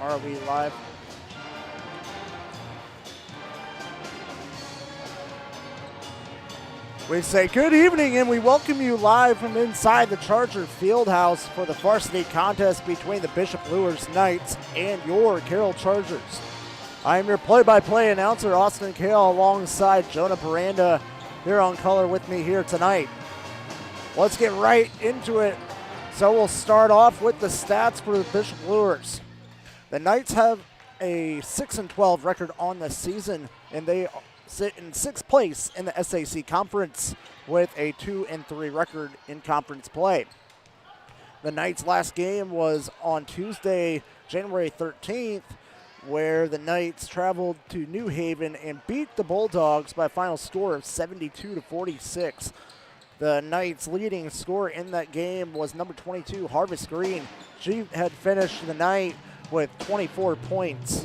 Are we live? We say good evening and we welcome you live from inside the Charger Fieldhouse for the varsity contest between the Bishop Luers Knights and your Carroll Chargers. I am your play-by-play announcer, Austin Carroll, alongside Jonah Miranda here on color with me here tonight. Let's get right into it. So we'll start off with the stats for the Bishop Luers. The Knights have a 6-12 record on the season, and they sit in 6th place in the SAC Conference with a 2-3 record in conference play. The Knights' last game was on Tuesday, January 13th, where the Knights traveled to New Haven and beat the Bulldogs by a final score of 72-46. The Knights' leading scorer in that game was number 22, Harvest Green. She had finished the night with 24 points,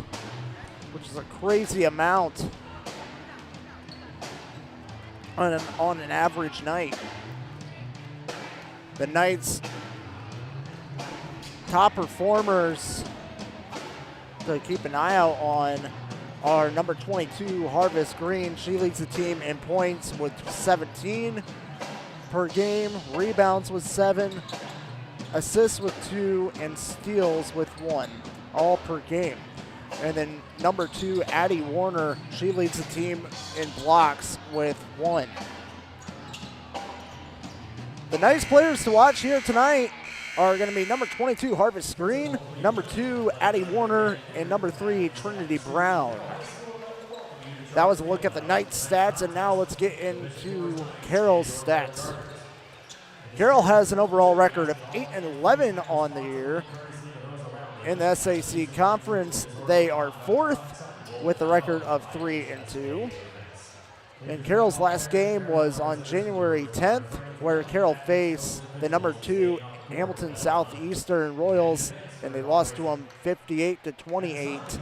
which is a crazy amount on an average night. The Knights' top performers to keep an eye out on are number 22, Harvest Green. She leads the team in points with 17 per game, rebounds with 7, assists with 2, and steals with 1, all per game. And then number 2, Addie Warner, she leads the team in blocks with 1. The Knights players to watch here tonight are going to be number 22, Harvest Green, number 2, Addie Warner, and number 3, Trinity Brown. That was a look at the Knights stats, and now let's get into Carroll's stats. Carroll has an overall record of 8-11 on the year. In the SAC Conference, they are 4th with a record of 3-2. And Carroll's last game was on January 10th, where Carroll faced the number 2 Hamilton Southeastern Royals, and they lost to them 58-28.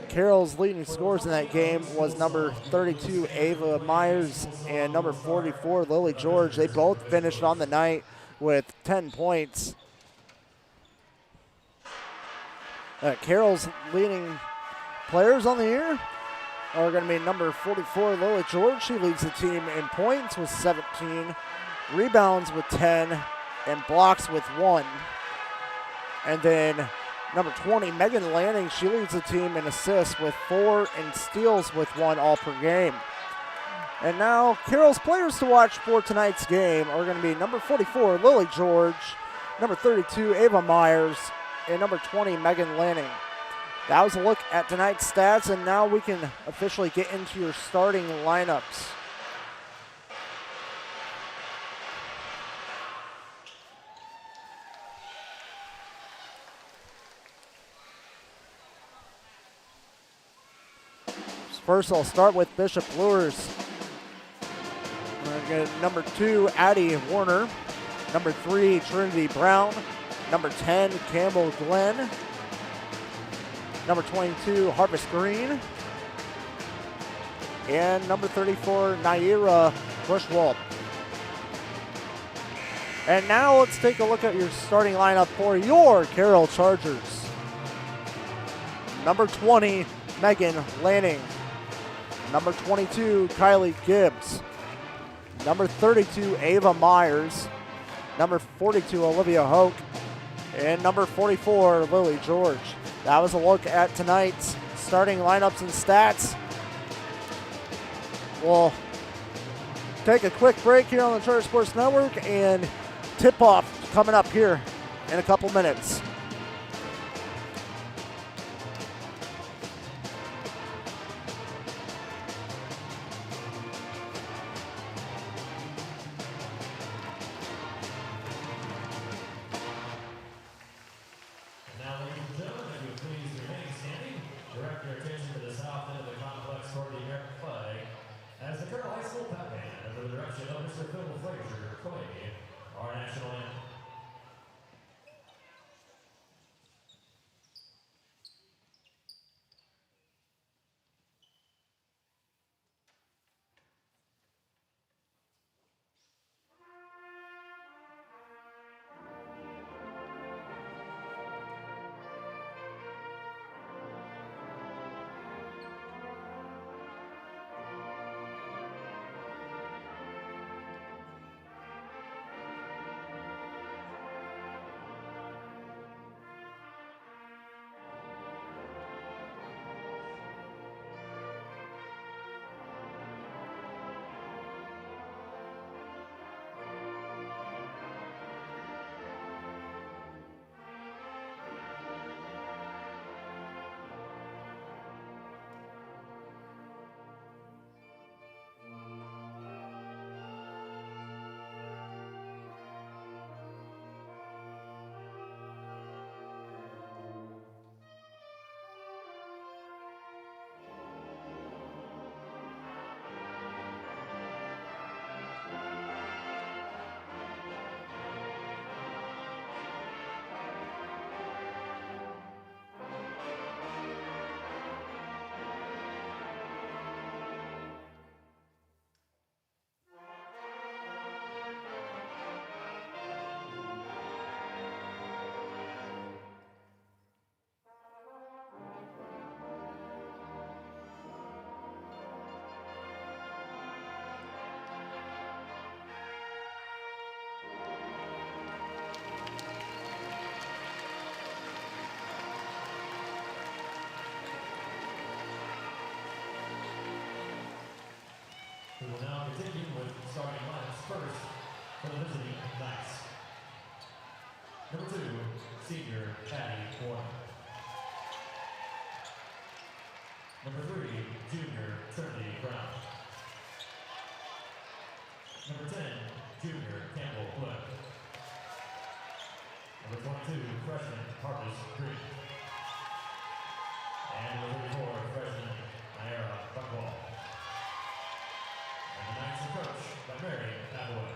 Carroll's leading scorers in that game was number 32, Ava Myers, and number 44, Lily George. They both finished on the night with 10 points. Carroll's leading players on the year are going to be number 44, Lily George. She leads the team in points with 17, rebounds with 10, and blocks with 1. And then number 20, Megan Lanning, she leads the team in assists with 4 and steals with 1, all per game. And now Carroll's players to watch for tonight's game are going to be number 44, Lily George, number 32, Ava Myers, and number 20, Megan Lanning. That was a look at tonight's stats, and now we can officially get into your starting lineups. First, I'll start with Bishop Luers. We're going to get number 2, Addie Warner. Number 3, Trinity Brown. Number 10, Campbell Glenn. Number 22, Harvest Green. And number 34, Naira Bushwald. And now let's take a look at your starting lineup for your Carroll Chargers. Number 20, Megan Lanning. Number 22, Kylie Gibbs. Number 32, Ava Myers. Number 42, Olivia Hoke. And number 44, Lily George. That was a look at tonight's starting lineups and stats. We'll take a quick break here on the Charter Sports Network, and tip-off coming up here in a couple minutes. We will now continue with starting lineups first for the visiting Knights. Number 2, senior Patty Warren. Number 3, junior Trinity Brown. Number 10, junior Campbell Flip. Number 22, freshman Harvest Green. And number 34, freshman Naira Buckwall. And the Knights are coached by Mary Hathaway.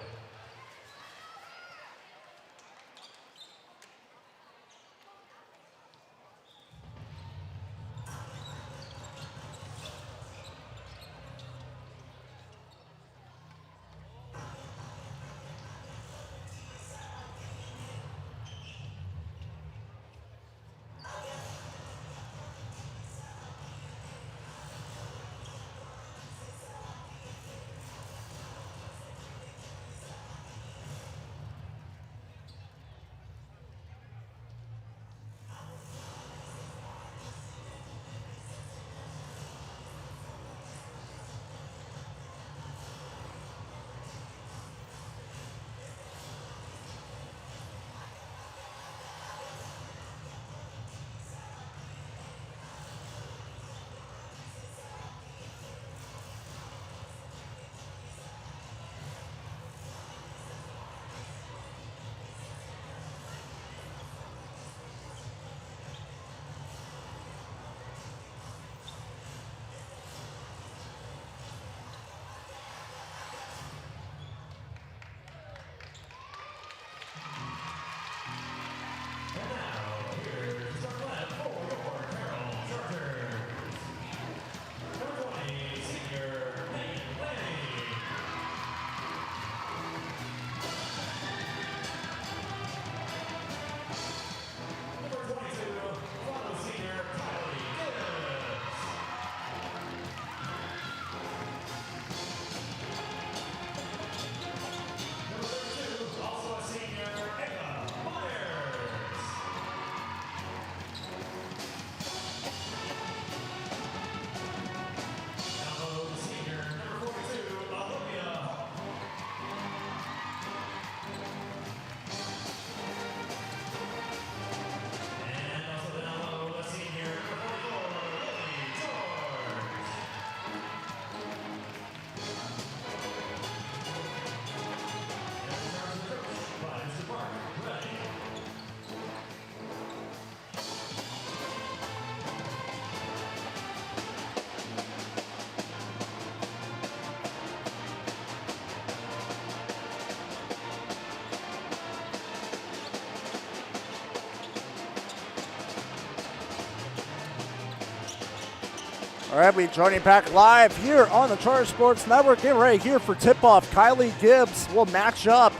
All right, we joining back live here on the Charter Sports Network. Getting ready here for tip-off. Kylie Gibbs will match up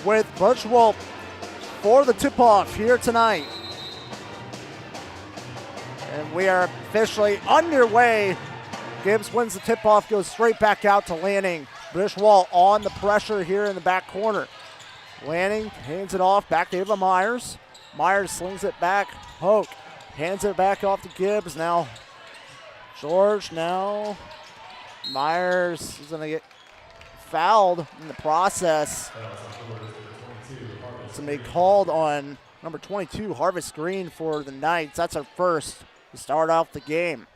with Birchwolf for the tip-off here tonight. And we are officially underway. Gibbs wins the tip-off, goes straight back out to Lanning. Birchwolf on the pressure here in the back corner. Lanning hands it off back to Ava Myers. Myers slings it back. Hoke hands it back off to Gibbs. Now George, now Myers is going to get fouled in the process. It's going to be called on number 22, Harvest Green, for the Knights. That's our first to start off the game.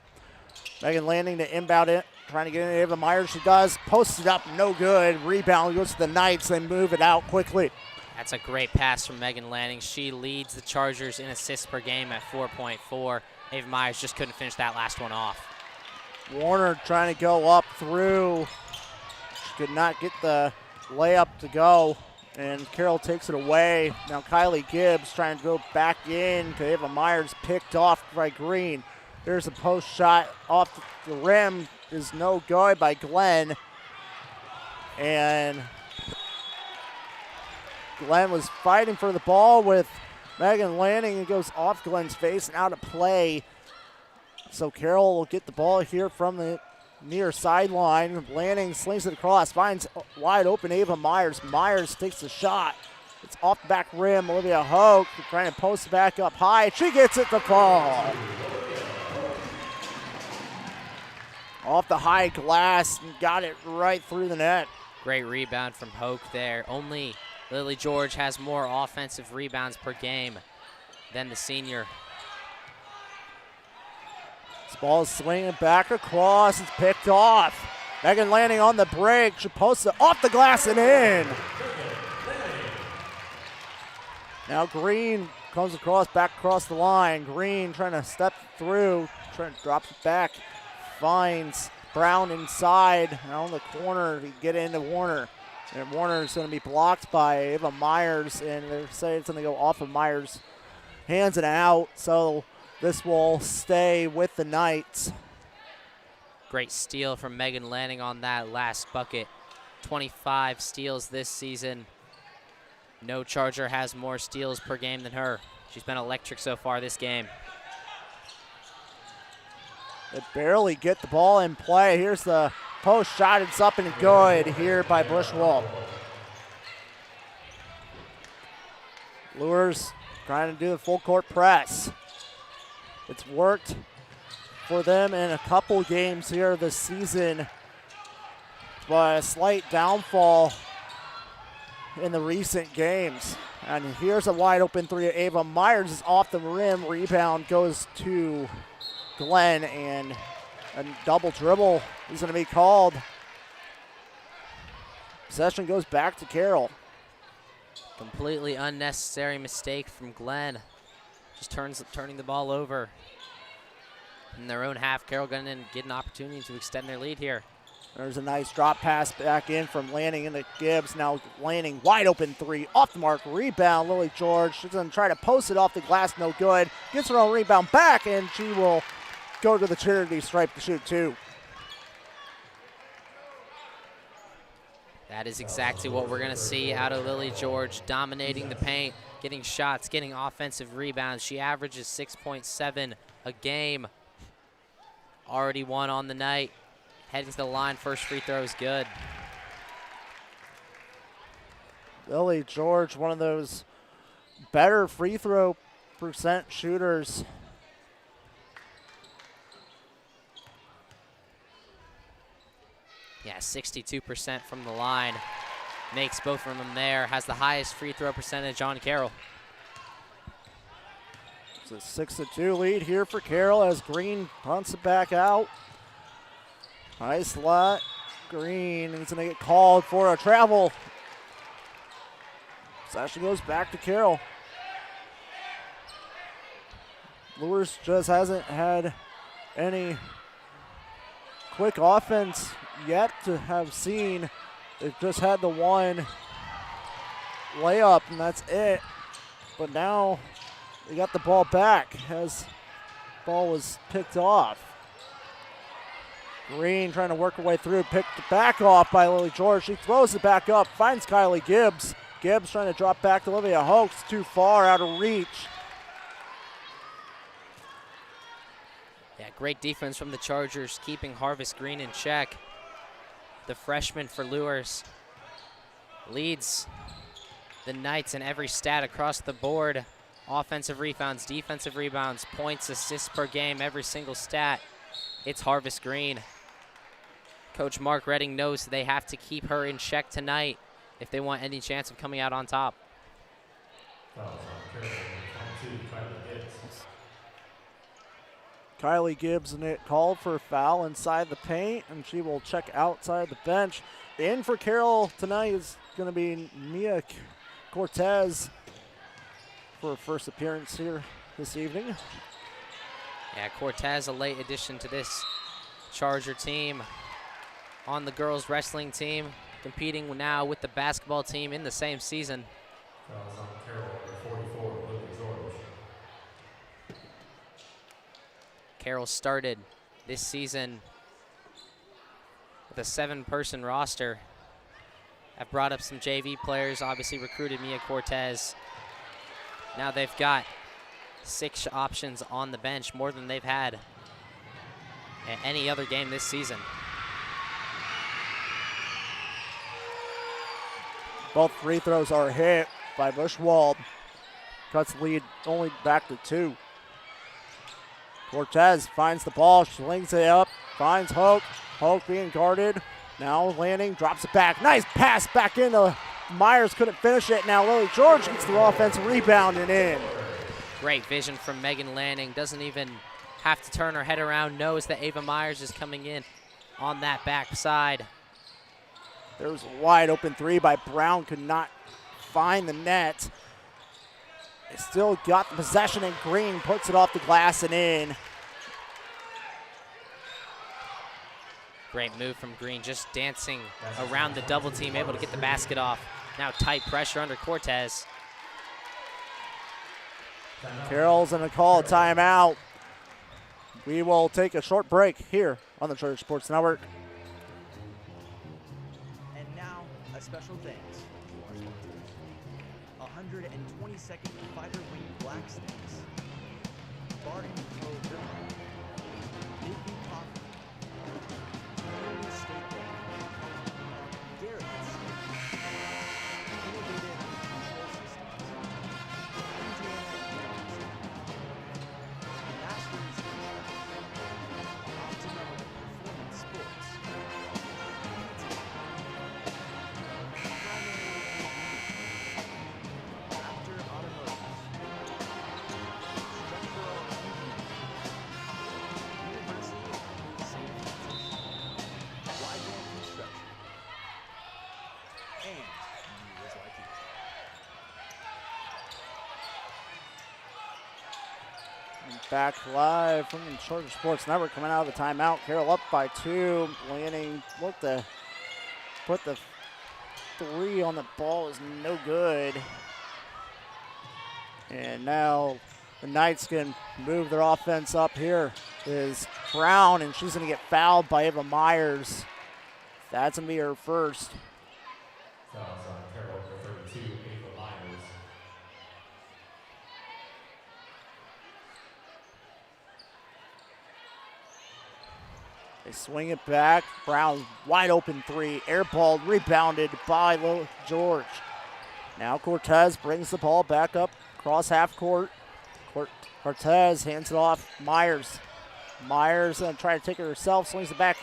Megan Lanning to inbound it, trying to get in Ava Myers. She does. Posts it up, no good. Rebound goes to the Knights. They move it out quickly. That's a great pass from Megan Lanning. She leads the Chargers in assists per game at 4.4. Ava Myers just couldn't finish that last one off. Warner trying to go up through. She could not get the layup to go, and Carroll takes it away. Now Kylie Gibbs trying to go back in. Ava Myers picked off by Green. There's a post shot off the rim. Is no good by Glenn. And Glenn was fighting for the ball with Megan Lanning. It goes off Glenn's face and out of play. So Carroll will get the ball here from the near sideline. Lanning slings it across, finds wide open Ava Myers. Myers takes the shot. It's off the back rim. Olivia Hoke trying to post it back up high. She gets it to fall. Off the high glass and got it right through the net. Great rebound from Hoke there. Only Lily George has more offensive rebounds per game than the senior. This ball is swinging back across. It's picked off. Megan Lanning on the break. She posts it off the glass and in. Now Green comes back across the line. Green trying to step through, trying to drop it back. Finds Brown inside on the corner to get into Warner. And Warner is going to be blocked by Ava Myers, and they're saying it's going to go off of Myers' hands and out. So this will stay with the Knights. Great steal from Megan Lanning on that last bucket. 25 steals this season. No Charger has more steals per game than her. She's been electric so far this game. They barely get the ball in play. Here's the post shot. It's up and good here by Bushwald. Luers trying to do the full court press. It's worked for them in a couple games here this season, but a slight downfall in the recent games. And here's a wide open three. Ava Myers is off the rim. Rebound goes to Glenn, and a double dribble is going to be called. Possession goes back to Carroll. Completely unnecessary mistake from Glenn. Just turning the ball over. In their own half, Carroll going to get an opportunity to extend their lead here. There's a nice drop pass back in from Lanning into Gibbs. Now Lanning, wide open three, off the mark, rebound. Lily George, she's going to try to post it off the glass, no good. Gets her own rebound back, and she will go to the charity stripe to shoot two. That is exactly what we're going to see out of Lily George, dominating the paint, getting shots, getting offensive rebounds. She averages 6.7 a game. Already one on the night. Heading to the line, first free throw is good. Lily George, one of those better free throw percent shooters. Yeah, 62% from the line. Makes both of them there. Has the highest free throw percentage on Carroll. It's a 6-2 lead here for Carroll as Green punts it back out. Nice lot. Green is going to get called for a travel. Possession goes back to Carroll. Luers just hasn't had any quick offense yet to have seen. They've just had the one layup, and that's it. But now they got the ball back as the ball was picked off. Green trying to work her way through, picked back off by Lily George. She throws it back up, finds Kylie Gibbs. Gibbs trying to drop back to Olivia Hoax, too far, out of reach. Yeah, great defense from the Chargers, keeping Harvest Green in check. The freshman for Luers leads the Knights in every stat across the board. Offensive rebounds, defensive rebounds, points, assists per game, every single stat. It's Harvest Green. Coach Mark Redding knows they have to keep her in check tonight if they want any chance of coming out on top. Kylie Gibbs and it called for a foul inside the paint, and she will check outside the bench. In for Carroll tonight is going to be Mia Cortez for her first appearance here this evening. Yeah, Cortez, a late addition to this Charger team. On the girls wrestling team, competing now with the basketball team in the same season. Carroll started this season with a 7-person roster. Have brought up some JV players, obviously recruited Mia Cortez. Now they've got 6 options on the bench, more than they've had at any other game this season. Both free throws are hit by Bushwald. Cuts lead only back to 2. Cortez finds the ball, slings it up, finds Hoke. Hoke being guarded. Now landing, drops it back. Nice pass back into Myers, couldn't finish it. Now Lily George gets the offensive rebound and in. Great vision from Megan Lanning. Doesn't even have to turn her head around. Knows that Ava Myers is coming in on that back side. There was a wide open three by Brown. Could not find the net. They still got the possession, and Green puts it off the glass and in. Great move from Green, just dancing around the double team, able to get the basket off. Now tight pressure under Cortez. Carroll's going to call a timeout. We will take a short break here on the Charter Sports Network. And now, a special thanks to our sponsors. 122nd Fiber Wing Black Snakes. Barton Cove River. Big B Coffee. Community State Bank. Garrett's. Innovative Control Systems. Indiana Games. Masters Optimum Performance Sports. Raptor Automotive. Structural University of St. Francis. Wyvern Construction. And Luers like you. Back live from the Charter Sports Network, coming out of the timeout. Carroll up by 2. Lanning looked to put the 3 on the ball, is no good. And now the Knights can move their offense up. Here is Brown, and she's going to get fouled by Ava Myers. That's going to be her first. Fouls on Carroll for 32, Ava Myers. They swing it back. Brown wide open 3. Airballed, rebounded by George. Now Cortez brings the ball back up across half court. Cortez hands it off. Myers. Myers going to try to take it herself. Swings it back.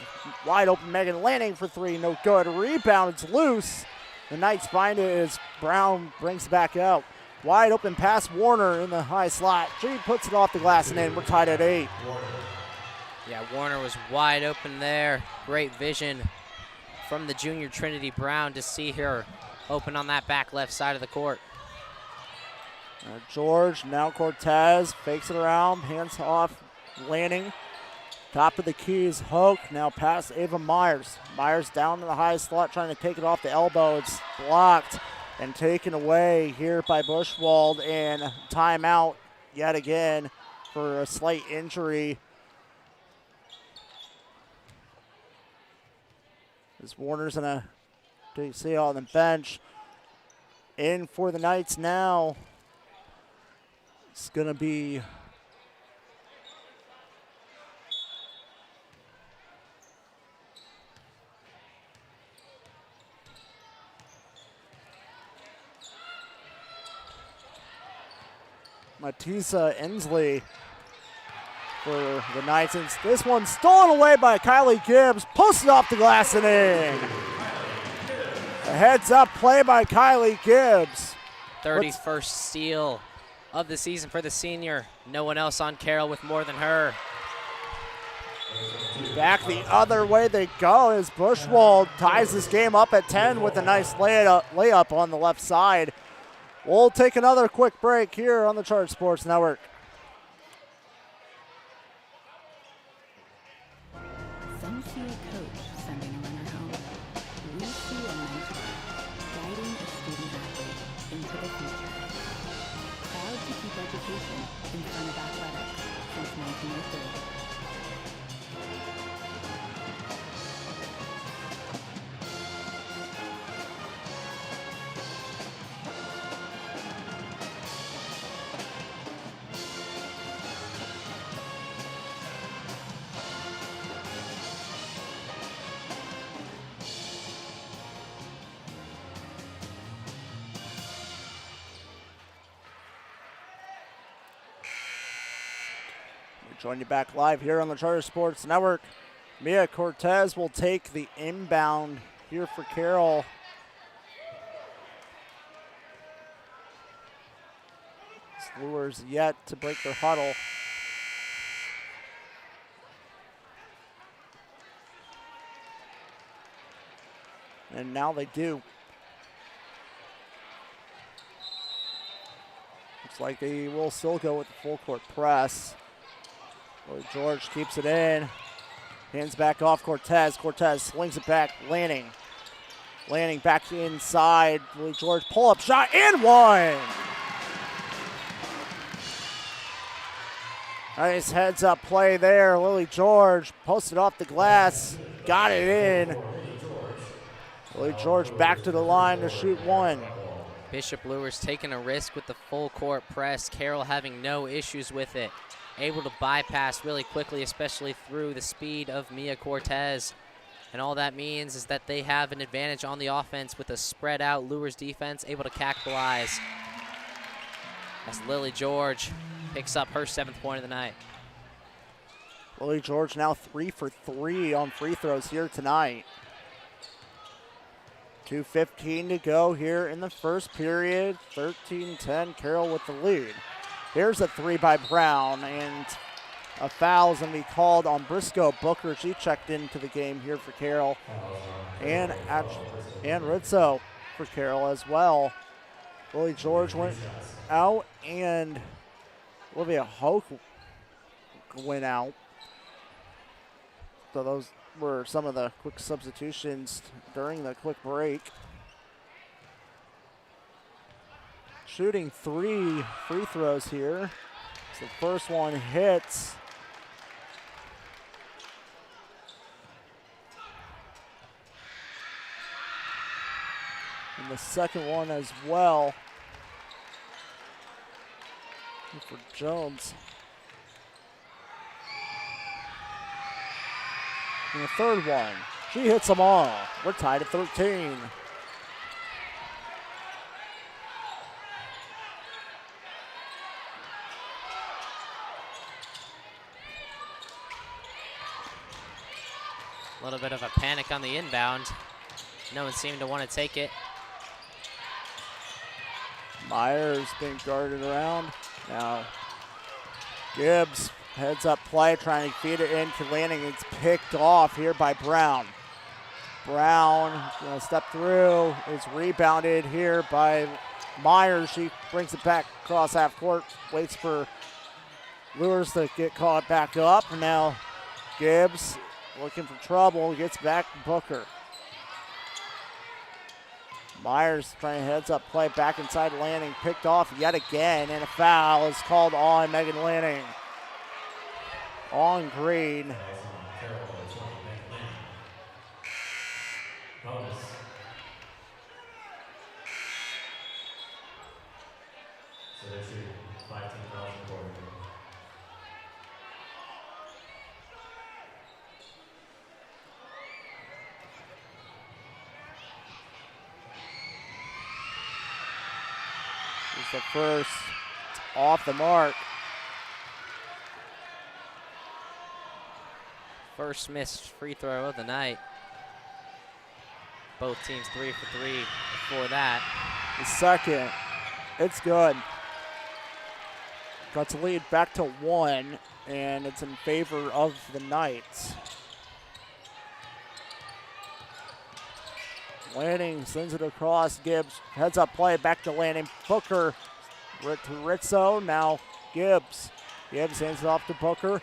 Wide open Megan Lanning for 3. No good. Rebound. It's loose. The Knights find it as Brown brings it back out. Wide open pass. Warner in the high slot. She puts it off the glass and in. We're tied at 8. Yeah, Warner was wide open there. Great vision from the junior Trinity Brown to see her open on that back left side of the court. George, now Cortez, fakes it around, hands off Lanning. Top of the key is Hoke, now past Ava Myers. Myers down in the high slot, trying to take it off the elbow. It's blocked and taken away here by Bushwald, and timeout yet again for a slight injury. As Warner's gonna see on the bench. In for the Knights now. It's gonna be Matisa Ensley for the Knights. And this one's stolen away by Kylie Gibbs. Posted off the glass and in. A heads up play by Kylie Gibbs. 31st steal of the season for the senior. No one else on Carroll with more than her. Back the other way they go as Bushwald ties this game up at 10 with a nice layup on the left side. We'll take another quick break here on the Charter Sports Network. Some see a coach sending a runner home. We see a mentor guiding a student athlete into the future. Proud to keep education in front of athletics since 1903. Join you back live here on the Charter Sports Network. Mia Cortez will take the inbound here for Carroll. Luers yet to break their huddle. And now they do. Looks like they will still go with the full court press. Lloyd George keeps it in. Hands back off Cortez. Cortez slings it back. Lanning. Lanning back inside. Lloyd George pull up shot and one. Nice heads up play there. Lily George posted off the glass. Got it in. Lily George back to the line to shoot one. Bishop Luers taking a risk with the full court press. Carroll having no issues with it. Able to bypass really quickly, especially through the speed of Mia Cortez. And all that means is that they have an advantage on the offense with a spread out Luers defense, able to capitalize. As Lily George picks up her 7th point of the night. Lily George now 3 for 3 on free throws here tonight. 2:15 to go here in the first period. 13-10, Carroll with the lead. Here's a 3 by Brown, and a foul's going to be called on Briscoe Booker. She checked into the game here for Carroll. And Rizzo for Carroll as well. Lily George went out, and Olivia Hoke went out. So those were some of the quick substitutions during the quick break. Shooting 3 free throws here. So the first one hits. And the second one as well. For Jones. And the third one, she hits them all. We're tied at 13. A little bit of a panic on the inbound. No one seemed to want to take it. Myers being guarded around. Now Gibbs heads up play, trying to feed it into Lanning. It's picked off here by Brown. Brown gonna step through. It's rebounded here by Myers. She brings it back across half court. Waits for Luers to get caught back up. And now Gibbs looking for trouble. Gets back to Booker. Myers trying to heads up play back inside Lanning. Picked off yet again, and a foul is called on Megan Lanning. On green. So they shoot 5 team fouls in the quarter. It's the first. It's off the mark. First missed free throw of the night. Both teams 3 for 3 before that. The second. It's good. Got to lead back to 1, and it's in favor of the Knights. Lanning sends it across. Gibbs heads up play back to Lanning. Booker to Rizzo. Now Gibbs. Gibbs hands it off to Booker.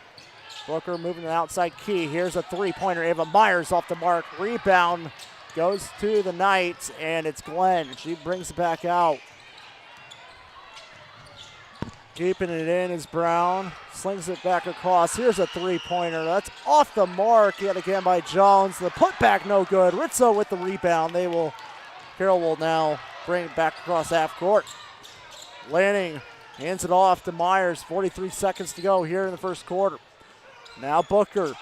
Booker moving to the outside key. Here's a three-pointer. Ava Myers off the mark. Rebound goes to the Knights, and it's Glenn. She brings it back out. Keeping it in is Brown. Slings it back across. Here's a three-pointer. That's off the mark yet again by Jones. The putback no good. Rizzo with the rebound. Carroll will now bring it back across half court. Lanning hands it off to Myers. 43 seconds to go here in the first quarter. Now Booker.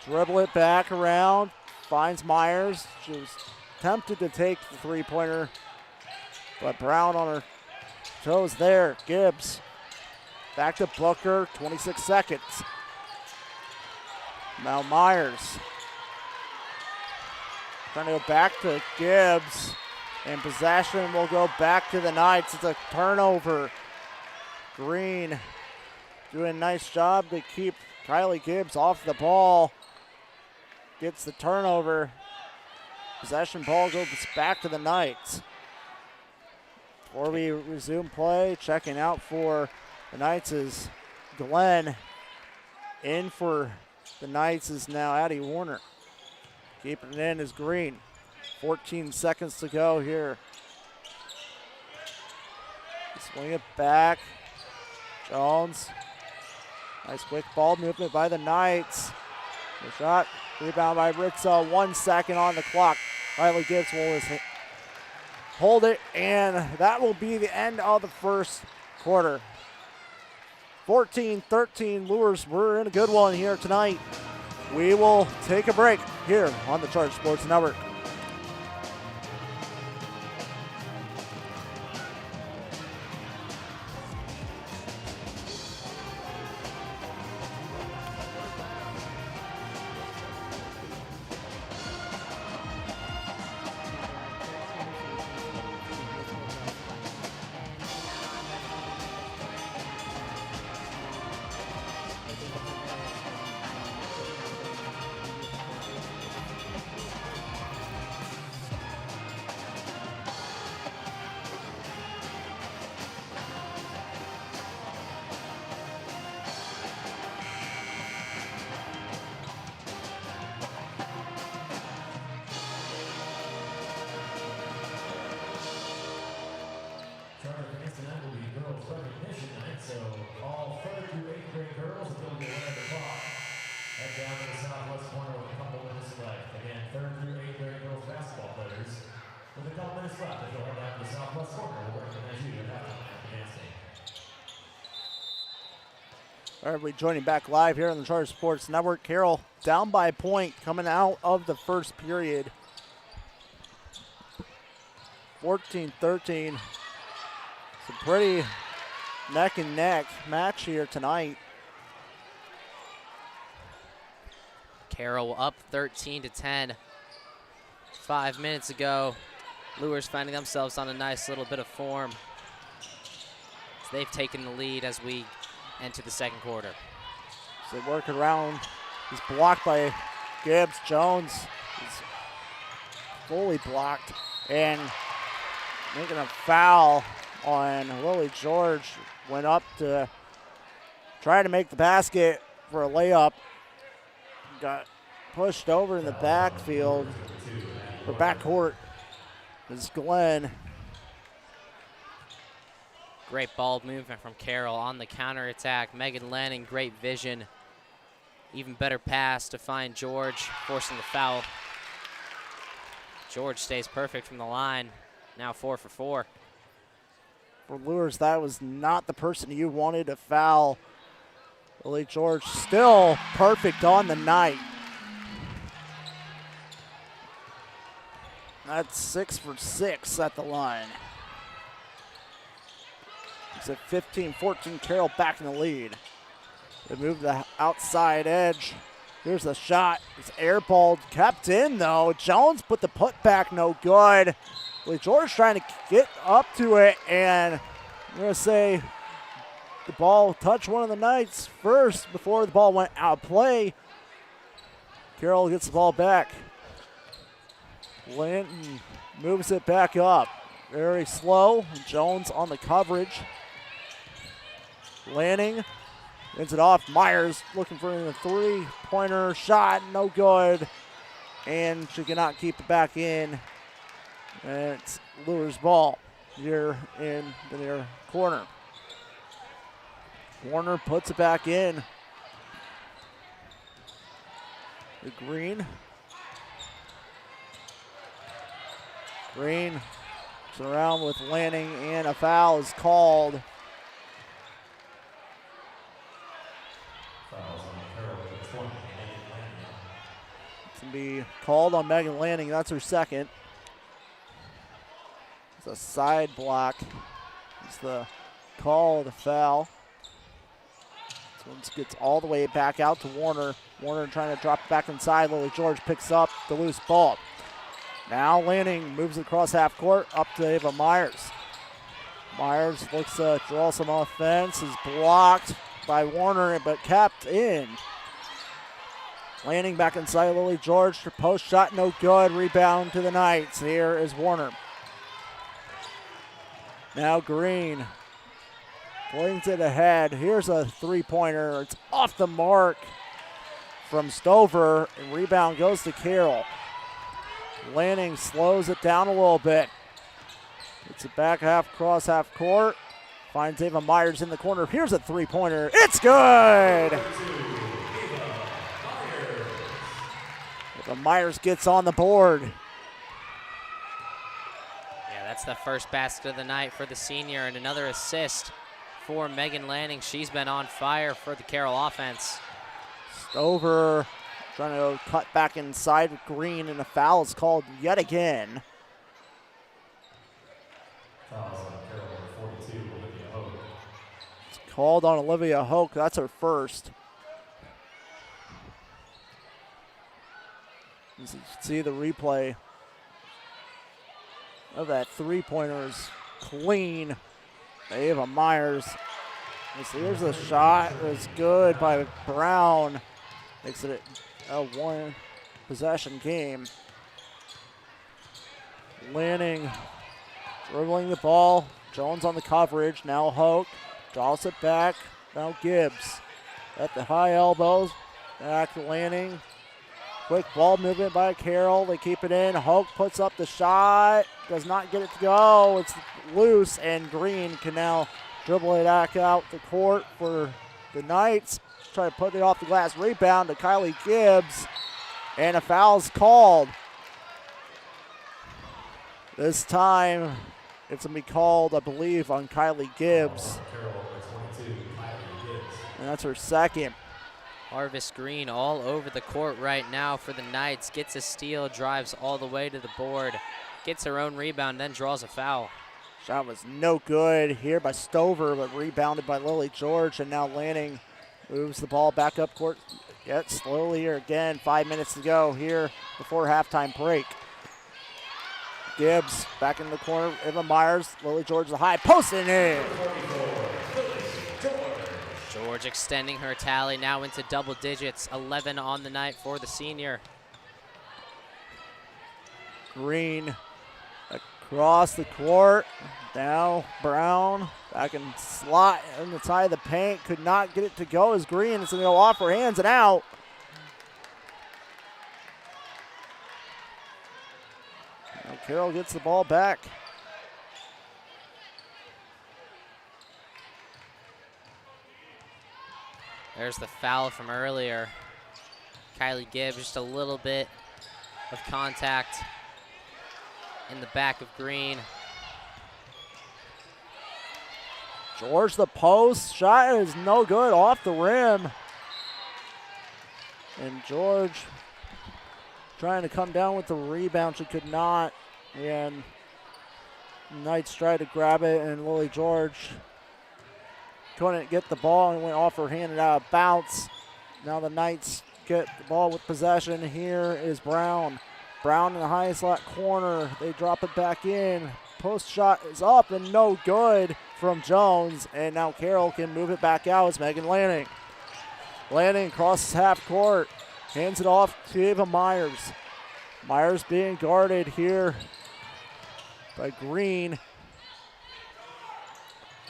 Dribble it back around. Finds Myers. She was tempted to take the three-pointer, but Brown on her toes there. Gibbs Back to Booker, 26 seconds. Now Myers. Trying to go back to Gibbs. And possession will go back to the Knights. It's a turnover. Green doing a nice job to keep Kylie Gibbs off the ball. Gets the turnover. Possession ball goes back to the Knights. Before we resume play, checking out for the Knights is Glenn. In for the Knights is now Addie Warner. Keeping it in is Green. 14 seconds to go here. Swing it back. Jones. Nice quick ball movement by the Knights. The shot, rebound by Ritza. 1 second on the clock. Riley Gibbs will hold it, and that will be the end of the first quarter. 14-13 Luers. We're in a good one here tonight. We will take a break here on the Charge Sports Network. All right, we're joining back live here on the Charter Sports Network. Carroll down by a point coming out of the first period. 14-13. It's a pretty neck and neck match here tonight. Carroll up 13-10. 5 minutes ago, Luers finding themselves on a nice little bit of form. So they've taken the lead as we enter the second quarter. So they work around. He's blocked by Gibbs. Jones is fully blocked and making a foul on Lily George. Went up to try to make the basket for a layup. Got pushed over in the backfield, or backcourt, is Glenn. Great ball movement from Carroll on the counterattack. Megan Lanning, great vision. Even better pass to find George, forcing the foul. George stays perfect from the line. Now 4 for 4. For Luers, that was not the person you wanted to foul. Lily George still perfect on the night. That's 6 for 6 at the line. It's at 15-14, Carroll back in the lead. They move the outside edge. Here's the shot. It's airballed, kept in though. Jones put the putback, no good. Lee George trying to get up to it, and I'm gonna say the ball touched one of the Knights first before the ball went out of play. Carroll gets the ball back. Linton moves it back up. Very slow. Jones on the coverage. Lanning ends it off. Myers looking for a three-pointer shot. No good. And she cannot keep it back in. And it's Luers' ball here in the near corner. Warner puts it back in. The Green. Green goes around with Lanning, and a foul is called. It's going to be called on Megan Lanning. That's her second. It's a side block. It's the call of the foul. One gets all the way back out to Warner. Warner trying to drop it back inside. Lily George picks up the loose ball. Now Lanning moves across half court up to Ava Myers. Myers looks to draw some offense. Is blocked by Warner but kept in. Lanning back inside Lily George. Her post shot no good. Rebound to the Knights. Here is Warner. Now Green flings it ahead. Here's a three-pointer. It's off the mark from Stover. And rebound goes to Carroll. Lanning slows it down a little bit. It's a back half, cross half court. Finds Ava Myers in the corner. Here's a three-pointer. It's good! Ava Myers gets on the board. Yeah, that's the first basket of the night for the senior, and another assist for Megan Lanning. She's been on fire for the Carroll offense. Stover trying to cut back inside with Green, and a foul is called yet again. Fouls on Carroll, number 42, Olivia Hogue. It's called on Olivia Hoke. That's her first. As you can see the replay of that three-pointer is clean. Ava Myers. Here's the shot. It was good by Brown. Makes it a one-possession game. Lanning dribbling the ball. Jones on the coverage. Now Hoke draws it back. Now Gibbs at the high elbows. Back to Lanning. Quick ball movement by Carroll. They keep it in. Hoke puts up the shot. Does not get it to go. It's loose, and Green can now dribble it back out the court for the Knights. Try to put it off the glass. Rebound to Kylie Gibbs, and a foul's called. This time, it's going to be called, I believe, on Kylie Gibbs. Carroll, number 22, Kylie Gibbs. And that's her second. Harvest Green all over the court right now for the Knights. Gets a steal, drives all the way to the board, gets her own rebound, then draws a foul. Shot was no good here by Stover, but rebounded by Lily George, and now Lanning moves the ball back up court. Yet slowly here again. 5 minutes to go here before halftime break. Gibbs back in the corner. Eva Myers, Lily George the high post and in. George extending her tally now into double digits. 11 on the night for the senior. Green across the court. Now Brown back in slot in the side of the paint. Could not get it to go as Green is going to go off her hands and out. Now Carroll gets the ball back. There's the foul from earlier. Kylie Gibbs, just a little bit of contact in the back of Green. George the post. Shot is no good off the rim. And George trying to come down with the rebound. She could not. And Knights tried to grab it, and Lily George couldn't get the ball and went off her hand and out of bounds. Now the Knights get the ball with possession. Here is Brown. Brown in the high slot corner. They drop it back in. Post shot is up and no good from Jones. And now Carroll can move it back out. It's Megan Lanning. Lanning crosses half court. Hands it off to Eva Myers. Myers being guarded here by Green.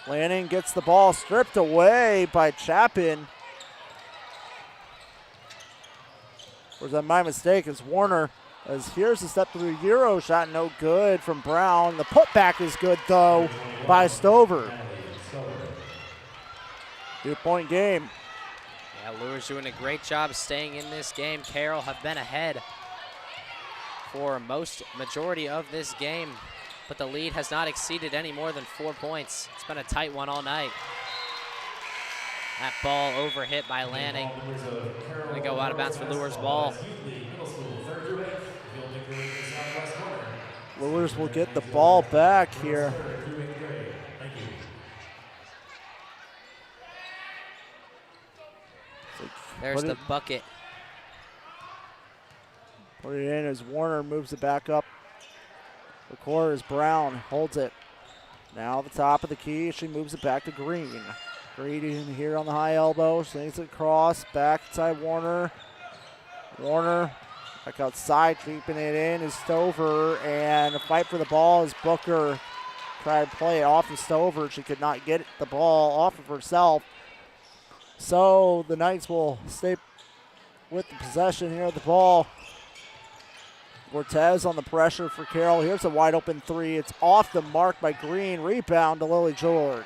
Lanning gets the ball stripped away by Chapin. Was that my mistake? It's Warner. As here's a step through Euro shot, no good from Brown. The putback is good though by Stover. 2-point game. Yeah, Luers doing a great job staying in this game. Carroll have been ahead for majority of this game, but the lead has not exceeded any more than 4 points. It's been a tight one all night. That ball overhit by Lanning. Gonna go out of bounds for Luers' ball. Luers will get the ball back here. There's Put the it- bucket. Put it in as Warner moves it back up. The court is Brown, holds it. Now the top of the key, she moves it back to Green. Green in here on the high elbow, swings it across, back inside Warner. Warner back outside, keeping it in is Stover, and a fight for the ball as Booker tried to play it off of Stover. She could not get the ball off of herself. So the Knights will stay with the possession here of the ball. Cortez on the pressure for Carroll. Here's a wide open three. It's off the mark by Green. Rebound to Lily George.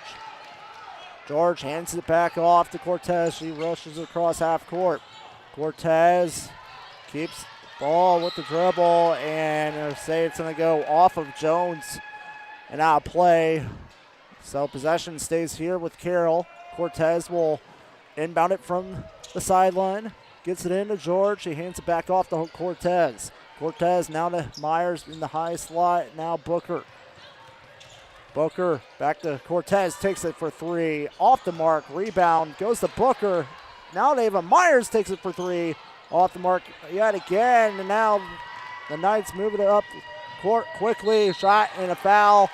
George hands it back off to Cortez. She rushes across half court. Cortez keeps the ball with the dribble, and say it's going to go off of Jones and out of play. So possession stays here with Carroll. Cortez will inbound it from the sideline. Gets it into George. She hands it back off to Cortez. Cortez now to Myers in the high slot. Now Booker. Booker back to Cortez. Takes it for three. Off the mark. Rebound. Goes to Booker. Now Ava Myers takes it for three. Off the mark yet again. And now the Knights moving it up court quickly. Shot and a foul.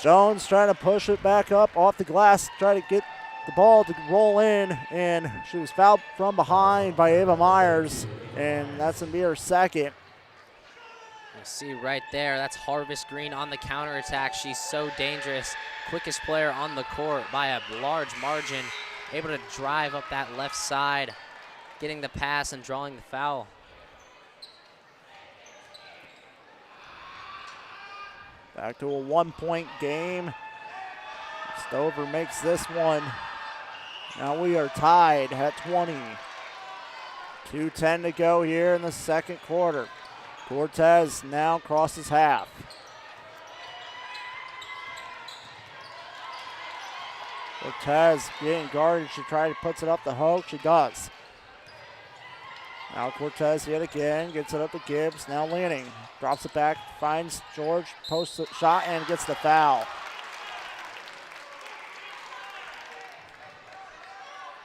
Jones trying to push it back up off the glass. Try to get the ball to roll in, and she was fouled from behind by Ava Myers, and that's going to be her second. You see right there, that's Harvest Green on the counterattack. She's so dangerous. Quickest player on the court by a large margin. Able to drive up that left side, getting the pass and drawing the foul. Back to a 1 point game. Stover makes this one. Now we are tied at 20. 2:10 to go here in the second quarter. Cortez now crosses half. Cortez getting guarded. She tried to put it up the hook. She does. Now Cortez yet again gets it up to Gibbs. Now Lanning drops it back, finds George, posts the shot, and gets the foul.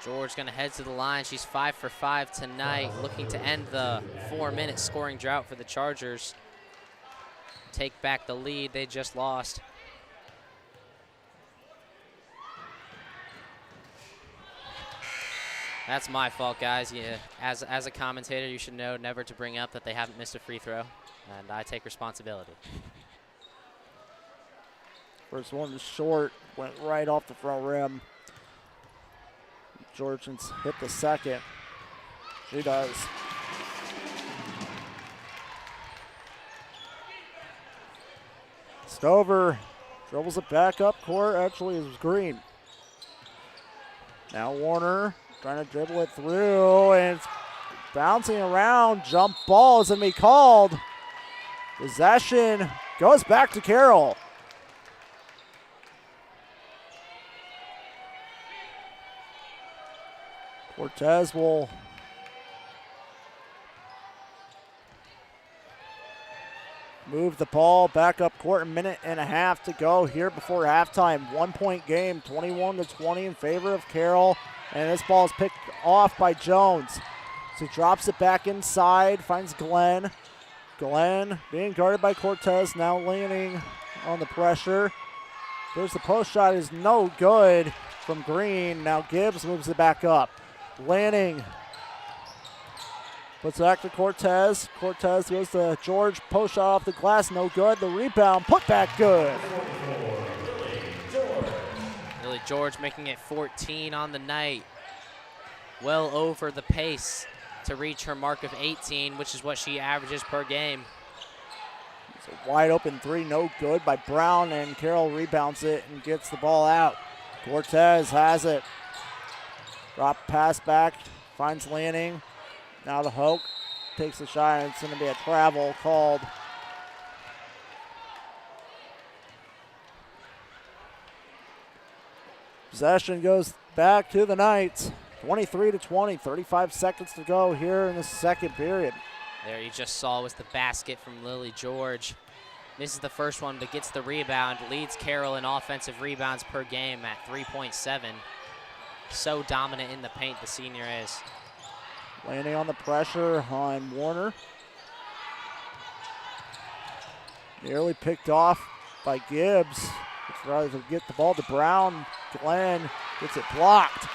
George gonna head to the line. She's 5 for 5 tonight, looking to end the 4-minute scoring drought for the Chargers. Take back the lead they just lost. That's my fault, guys. Yeah, as a commentator, you should know never to bring up that they haven't missed a free throw, and I take responsibility. First one was short, went right off the front rim. Georgians hit the second. She does. Stover dribbles it back up court. Actually, it was Green. Now Warner trying to dribble it through, and it's bouncing around. Jump ball is going to be called. Possession goes back to Carroll. Cortez will move the ball back up court. A minute and a half to go here before halftime. 1 point game, 21-20 in favor of Carroll. And this ball is picked off by Jones. So drops it back inside, finds Glenn. Glenn being guarded by Cortez, now leaning on the pressure. There's the post shot, is no good from Green. Now Gibbs moves it back up. Lanning puts it back to Cortez. Cortez goes to George. Post shot off the glass, no good. The rebound, put back good. Lily George making it 14 on the night. Well over the pace to reach her mark of 18, which is what she averages per game. It's a wide open three, no good by Brown, and Carroll rebounds it and gets the ball out. Cortez has it. Drop pass back, finds Lanning. Now to Hoke, takes the shot, and it's going to be a travel called. Possession goes back to the Knights. 23-20, 35 seconds to go here in the second period. There you just saw was the basket from Lily George. This is the first one, but gets the rebound, leads Carroll in offensive rebounds per game at 3.7. So dominant in the paint, the senior is. Landing on the pressure on Warner. Nearly picked off by Gibbs. Tries to get the ball to Brown. Glenn gets it blocked.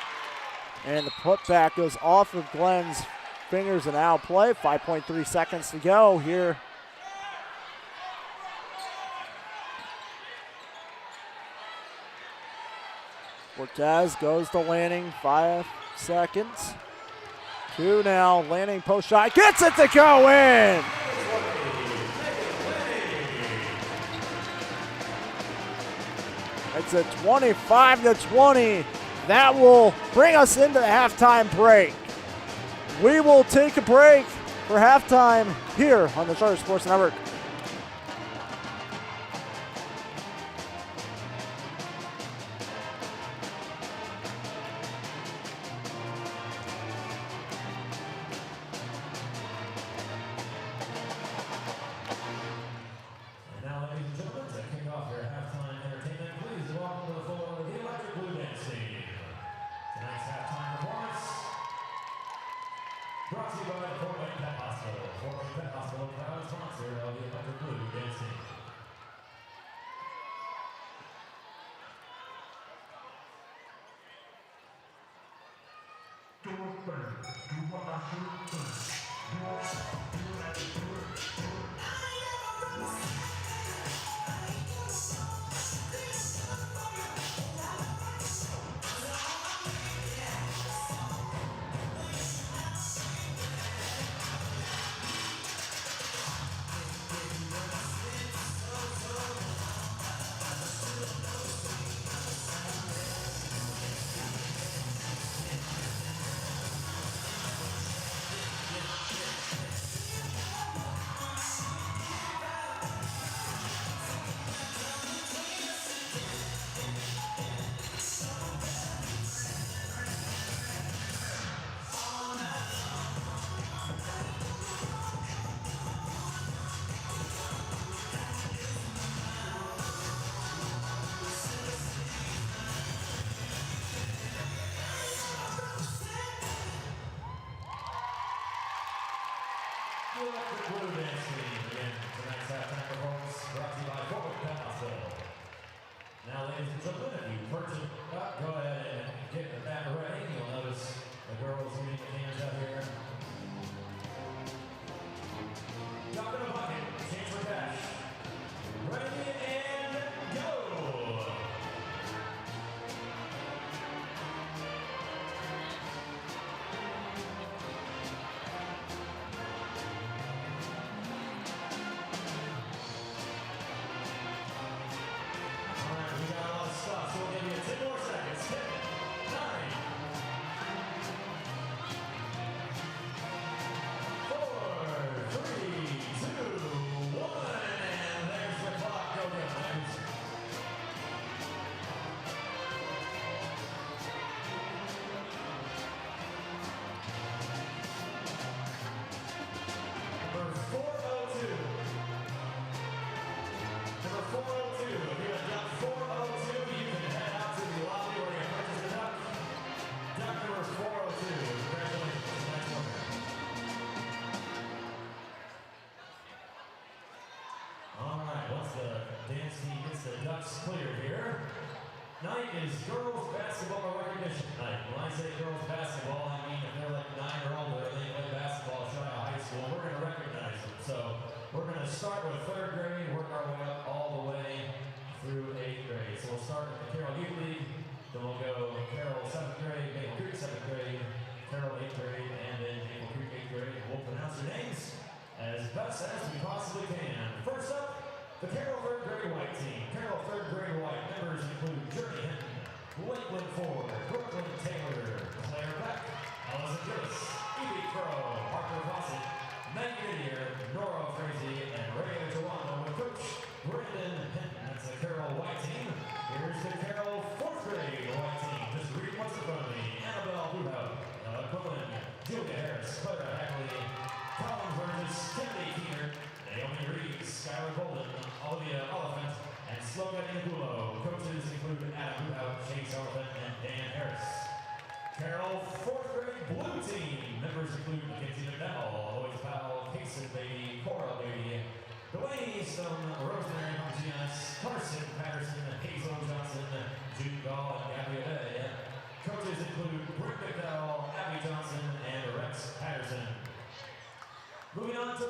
And the putback goes off of Glenn's fingers and out play. 5.3 seconds to go here. Cortez goes to Lanning, 5 seconds. 2 now, Lanning post shot, gets it to go in! It's a 25-20. That will bring us into the halftime break. We will take a break for halftime here on the Charter Sports Network. And now, ladies and gentlemen, to kick off your halftime entertainment, please welcome to the floor the Electric Blue Dance Team. Tonight's halftime performance brought to you by the Fort Wayne Pet Hospital. Fort Wayne Pet Hospital, proud sponsor of the Electric Blue Dance Team. The Electric Blue Dance Team again. Tonight's halftime performance brought to you by Fort Wayne Pet Hospital. Now, ladies and gentlemen, if you purchase, go ahead and get that ready. You'll notice the girls getting the hands out here. Drop in a bucket, chance for cash. Ready and go! Alright, we got a lot of stuff, so we'll give you 10 more seconds. 10, 9, 4, 3, 2, 1, and there's the clock. Go, guys. Number 402. Number 402. If you have duck 402, you can head out to the lobby where you purchase a duck. Duck number 402. Congratulations. Nice work. All right, once the dance team gets the ducks cleared here, night is girls basketball recognition night. When I say girls basketball, I mean if they're like 9 or older, they play basketball straight out of high school, we're going to recognize them. So we're going to start with 3rd grade, work our way up all the way through 8th grade. So we'll start with the Carroll Youth League, then we'll go Carroll 7th grade, Maple Creek 7th grade, Carroll 8th grade, and then Maple Creek 8th grade. We'll pronounce their names as best as we possibly can. First up, the Carroll 3rd grade white team. Carroll 3rd grade white members include Journey Hinton, Lakeland Ford, Brooklyn Taylor, Claire Beck, Allison Gillis, Evie Crow, Parker Fawcett, Maggie Didier, Nora Frazee, and Ray Joanna with Coach Brandon Hinton. That's the Carroll white team. Here's the Carroll 4th grade white team. Just read what's in front of me. Annabelle Buhout, Quillen, Julia Harris, Clara Hackley, Colin Burgess, Kennedy Keener, Naomi Reed, Skylar Bolden, Olivia Oliphant, and Slogan Angulo. Coaches include Adam Buhout, Chase Oliphant, and Dan Harris. Carroll fourth grade blue team. Members include Mackenzie McDowell, Lois Powell, Kason Baby, Cora Baby, Delaney Stone, Rosemary Martinez, Carson Patterson, Hazel Johnson, Jude Gall, and Gabby Day. Coaches include Britt McDowell, Abby Johnson, and Rex Patterson. Moving on to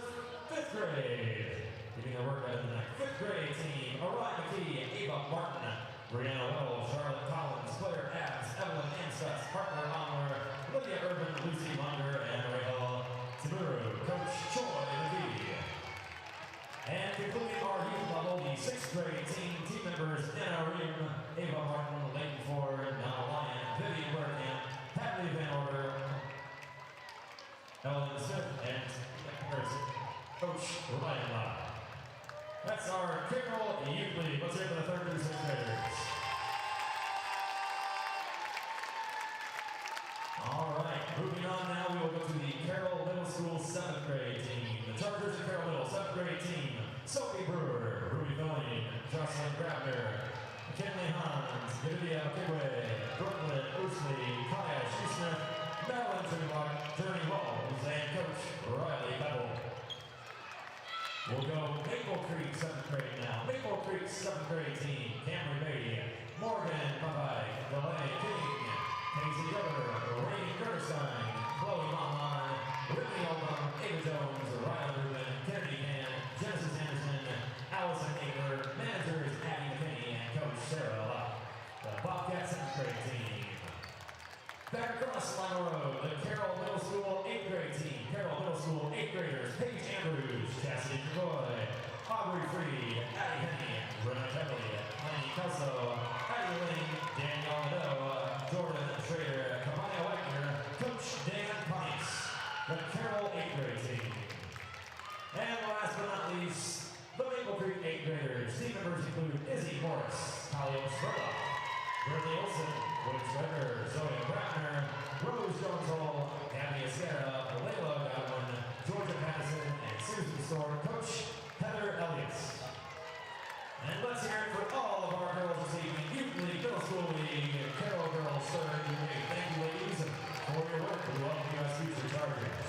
fifth grade. Giving a workout of the night. Fifth grade team, Orion McKee, Ava Martin, Brianna Wells, Charlotte Collins, Claire Abs, Evelyn Anstutz, Partner Onward, Lydia Urban, Lucy Munger, and Rahel Taburu. Coach Troy McKee. And concluding our youth level, the sixth grade team members, Anna Ream, Ava Martin, Leighton Ford, Donna Lyon, Vivian Bergkamp, Hadley Van Order, Ellen Smith, and Coach Ryan Lott. That's our Carroll Youth League. Let's hear for the third through sixth graders. All right, moving on now, we will go to the Carroll Middle School seventh grade team. The Chargers and Carroll Middle seventh grade team. Sophie Brewer, Ruby Filling, Jocelyn Grabner, McKinley Hans, Vivian Kigway, Brooklyn Oosley, Kaya Shoesmith, Madeline Trinlock, Journey Walls, and Coach Riley Pebble. We'll go Maple Creek 7th grade now. Maple Creek 7th grade team. Cameron Beatty, Morgan Popeye, Delaney King, Casey Yoder, Rainy Gerstein, Chloe Monmon, Whitney Oldham, Ava Jones, Riley Rubin, Kennedy Mann, Genesis Anderson, Allison Aker, managers Abby McKinney, and Coach Sarah Locke. The Bobcat 7th grade team. Back across Lima Road, the Carroll Middle School 8th grade team. Carroll Middle School 8th graders, Paige Andrews, Cassidy Troy, Aubrey Freed, Addie Henny, Brenna Kelly, Lenny Kelso, Addie Ling, Danielle Nadeau, Jordan Schrader, Kamaya Wagner, Coach Dan Pice, the Carroll 8th grade team. And last but not least, the Maple Creek 8th graders. Team members include Izzy Morris, Talia Spurlock, Brittany Olson, Wood Schroeder, Zoe Bratner, Rose Jones-Hall, Gabby Escara, Layla Godwin, Georgia Patterson, and Susan Storr, Coach Heather Elliott. And let's hear it for all of our girls this evening. Youth League, Middle School League, Carroll Girls Third League. Thank you, ladies, for your work. We welcome you as future Chargers.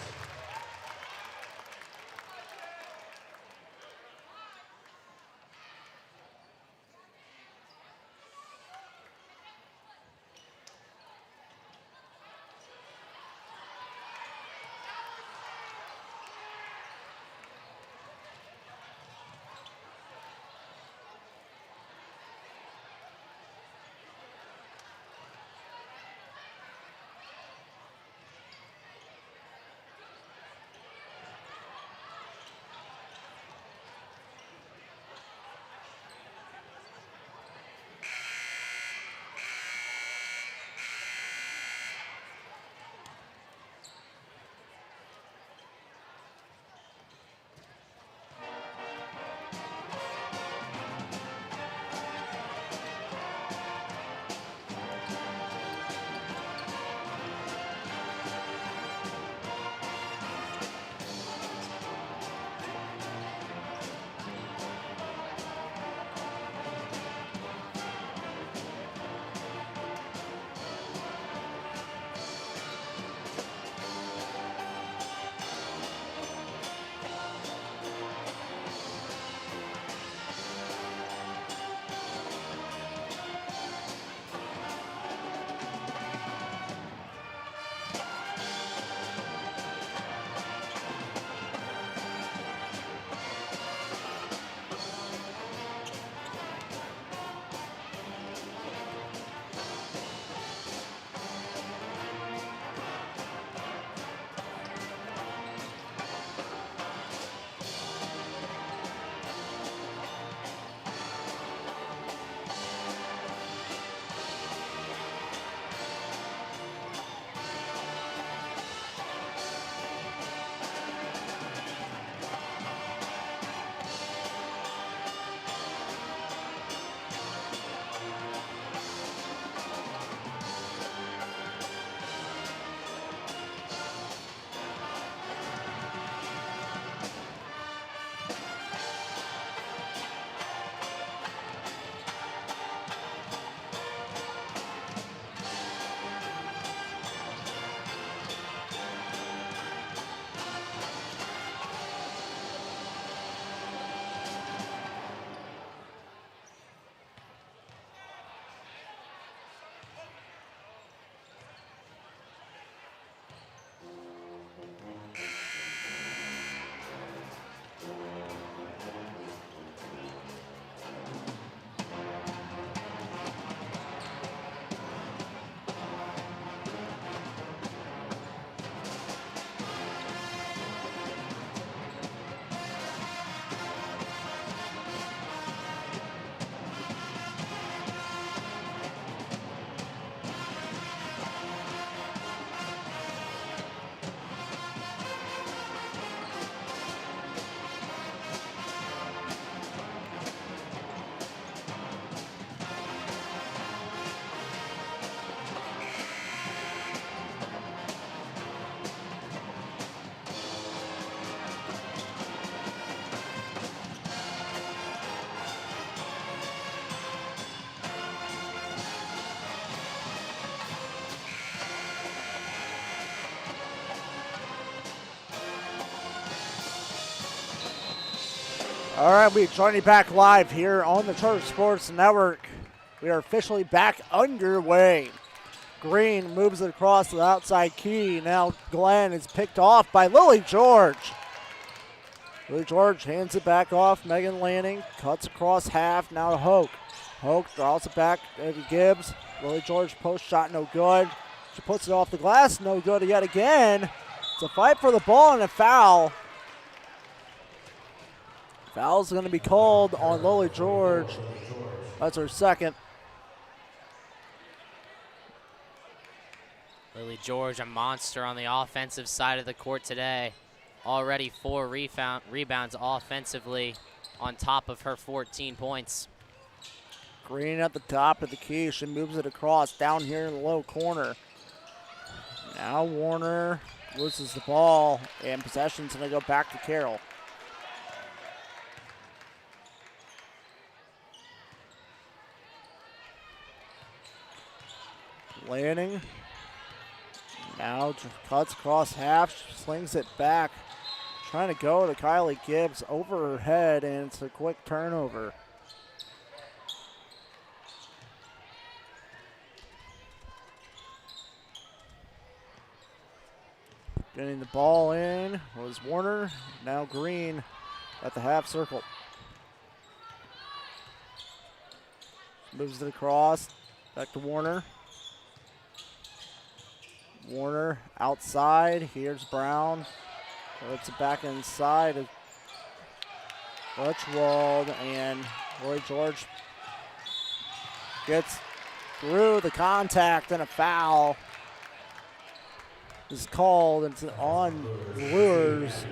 All right, we join you back live here on the Charter Sports Network. We are officially back underway. Green moves it across to the outside key. Now Glenn is picked off by Lily George. Lily George hands it back off. Megan Lanning cuts across half. Now to Hoke. Hoke draws it back to Gibbs. Lily George post shot, no good. She puts it off the glass, no good yet again. It's a fight for the ball and a foul. Foul's going to be called on Lily George. That's her second. Lily George, a monster on the offensive side of the court today. Already 4 rebounds offensively on top of her 14 points. Green at the top of the key. She moves it across down here in the low corner. Now Warner loses the ball, and possession's going to go back to Carroll. Lanning now cuts across half, slings it back, trying to go to Kylie Gibbs over her head, and it's a quick turnover. Getting the ball in was Warner. Now Green at the half circle. Moves it across. Back to Warner. Warner outside. Here's Brown. Puts it back inside of Lutchwald, and Roy George gets through the contact, and a foul is called. It's on Luers.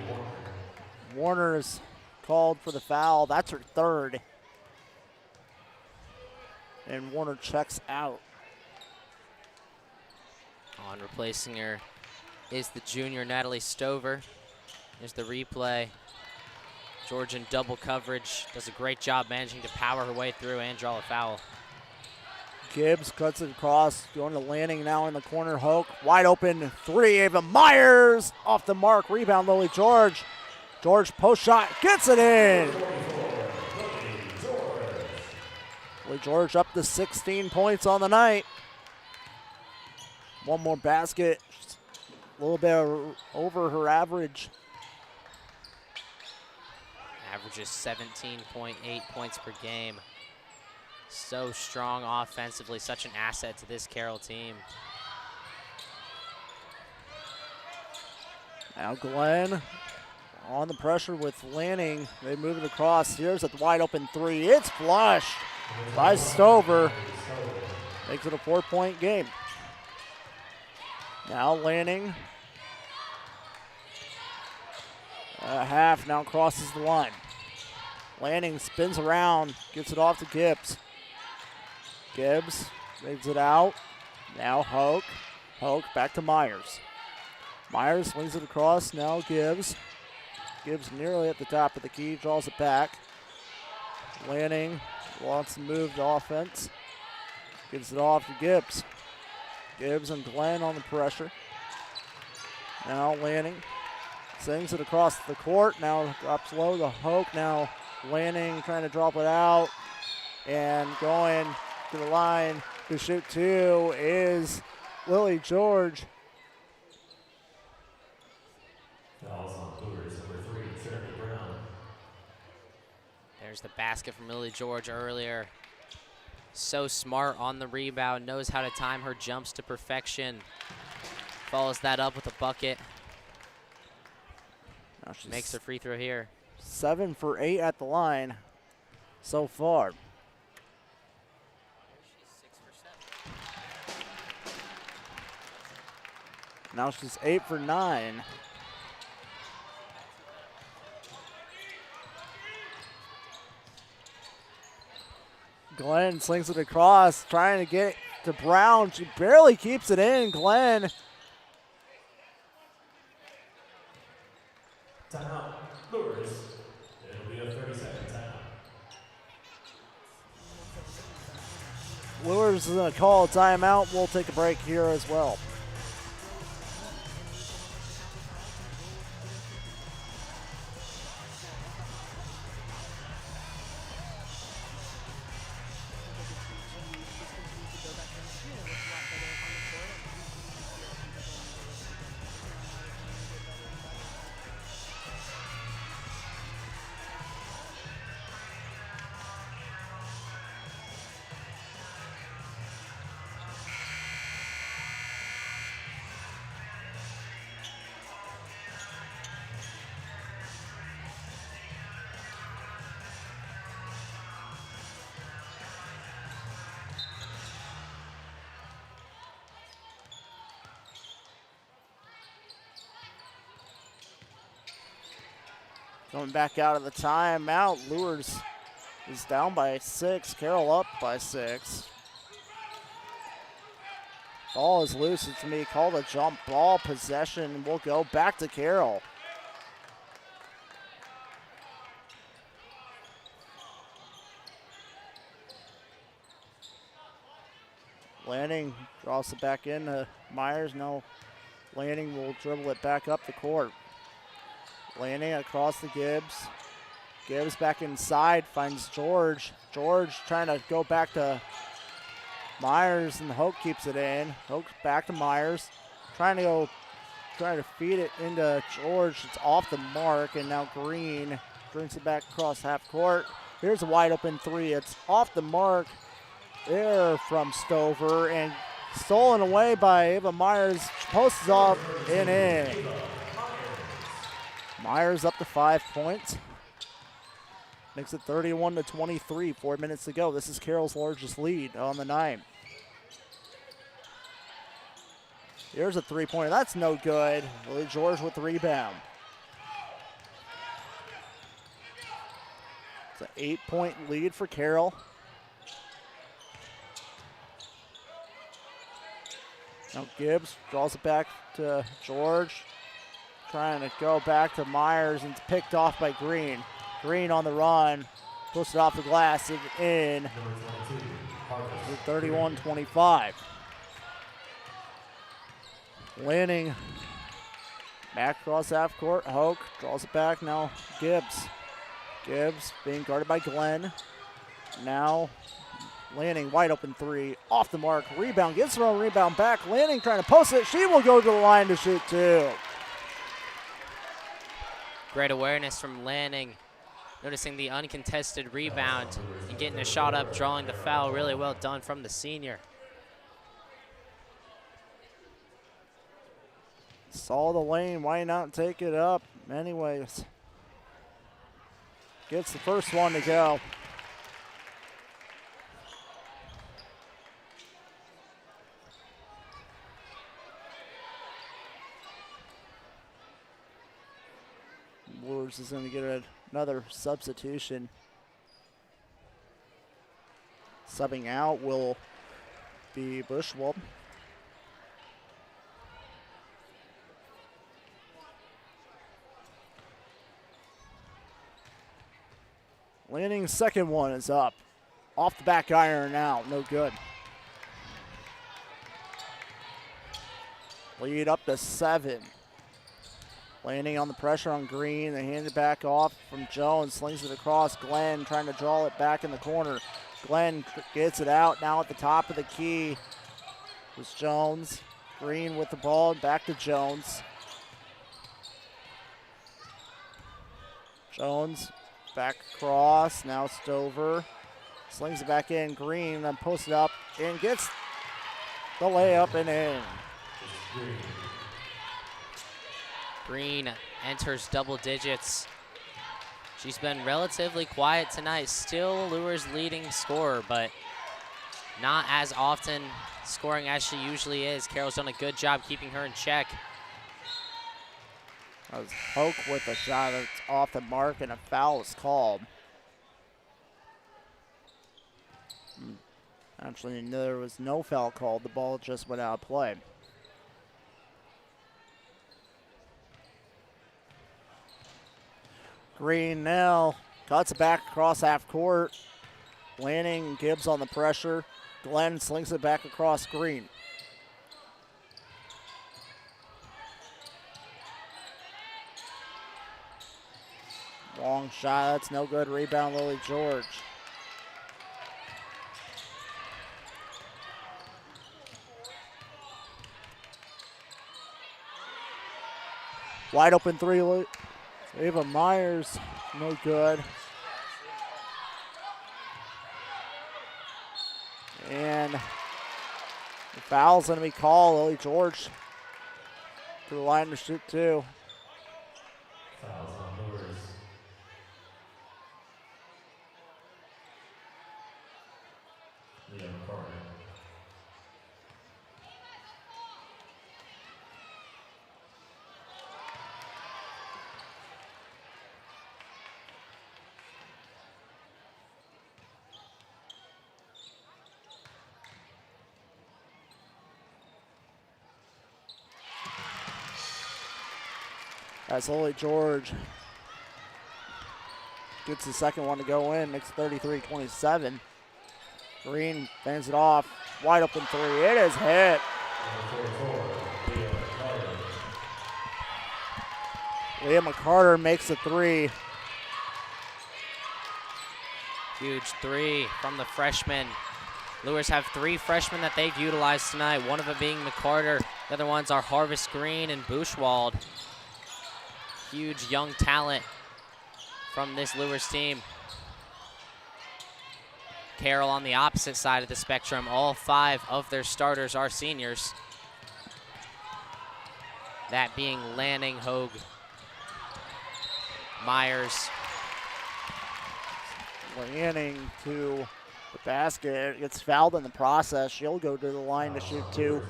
Warner is called for the foul. That's her third. And Warner checks out. On replacing her is the junior Natalie Stover. There's the replay. George in double coverage. Does a great job managing to power her way through and draw a foul. Gibbs cuts it across, going to Lanning now in the corner. Hoke, wide open three. Ava Myers off the mark. Rebound, Lily George. George post shot, gets it in. Lily George up to 16 points on the night. One more basket, a little bit over her average. Averages 17.8 points per game. So strong offensively, such an asset to this Carroll team. Now Glenn on the pressure with Lanning. They move it across. Here's a wide open three. It's flushed by Stover. Makes it a 4-point game. Now Lanning. Half now crosses the line. Lanning spins around, gets it off to Gibbs. Gibbs makes it out. Now Hoke. Hoke back to Myers. Myers swings it across. Now Gibbs. Gibbs nearly at the top of the key, draws it back. Lanning wants to move the offense. Gives it off to Gibbs. Gibbs and Glenn on the pressure. Now Lanning sings it across the court. Now drops low to Hoke. Now Lanning trying to drop it out. And going to the line to shoot two is Lily George. Fouls on Luers, number 3, Jeremy Brown. There's the basket from Lily George earlier. So smart on the rebound, knows how to time her jumps to perfection. Follows that up with a bucket. Now she's Makes her free throw here. 7 for 8 at the line so far. Now she's 8 for 9. Glenn slings it across, trying to get it to Brown. She barely keeps it in. Glenn. Timeout, Luers. It'll be a 30-second timeout. Luers is going to call a timeout. We'll take a break here as well. Coming back out of the timeout, Luers is down by 6. Carroll up by 6. Ball is loose. It's going to be called a jump ball. Possession will go back to Carroll. Lanning draws it back in to Myers. No, Lanning will dribble it back up the court. Lanning across to Gibbs. Gibbs back inside, finds George. George trying to go back to Myers, and Hoke keeps it in. Hoke back to Myers. Trying to feed it into George. It's off the mark, and now Green brings it back across half court. Here's a wide open three. It's off the mark there from Stover, and stolen away by Ava Myers. Posts off and in. Myers up to 5 points. Makes it 31-23, 4 minutes to go. This is Carroll's largest lead on the night. Here's a three-pointer. That's no good. Lily George with the rebound. It's an 8-point lead for Carroll. Now Gibbs draws it back to George. Trying to go back to Myers, and it's picked off by Green. Green on the run. Puts it off the glass and in. 31-25. Lanning back across half court. Hoke draws it back. Now Gibbs. Gibbs being guarded by Glenn. Now Lanning, wide open three, off the mark, rebound, gets her own rebound back. Lanning trying to post it. She will go to the line to shoot two. Great awareness from Lanning. Noticing the uncontested rebound and getting a shot up, drawing the foul. Really well done from the senior. Saw the lane, why not take it up? Anyways, gets the first one to go. Luers is going to get another substitution. Subbing out will be Bushwald. Lanning's second one is up. Off the back iron now, no good. Lead up to 7. Lanning on the pressure on Green. They hand it back off from Jones. Slings it across. Glenn trying to draw it back in the corner. Glenn gets it out now at the top of the key. It was Jones. Green with the ball. Back to Jones. Jones back across. Now Stover. Slings it back in. Green then posts it up and gets the layup and in. Green enters double digits. She's been relatively quiet tonight. Still Luers' leading scorer, but not as often scoring as she usually is. Carroll's done a good job keeping her in check. That was Hoke with a shot that's off the mark, and a foul is called. Actually, there was no foul called. The ball just went out of play. Green now cuts it back across half court. Lanning and Gibbs on the pressure. Glenn slings it back across Green. Long shot, that's no good. Rebound, Lily George. Wide open three. Ava Myers, no good. And the foul's going to be called. Lily George to the line to shoot two. Fouls on Luers. Leo McCarter. As Lily George gets the second one to go in, makes 33-27. Green fans it off, wide open three. It is hit. Leah McCarter makes the three. Huge three from the freshman. Luers have 3 freshmen that they've utilized tonight, one of them being McCarter. The other ones are Harvest Green and Bushwald. Huge young talent from this Luers team. Carroll on the opposite side of the spectrum. All 5 of their starters are seniors. That being Lanning, Hogue, Myers. Lanning to the basket, gets fouled in the process. She'll go to the line to shoot 2.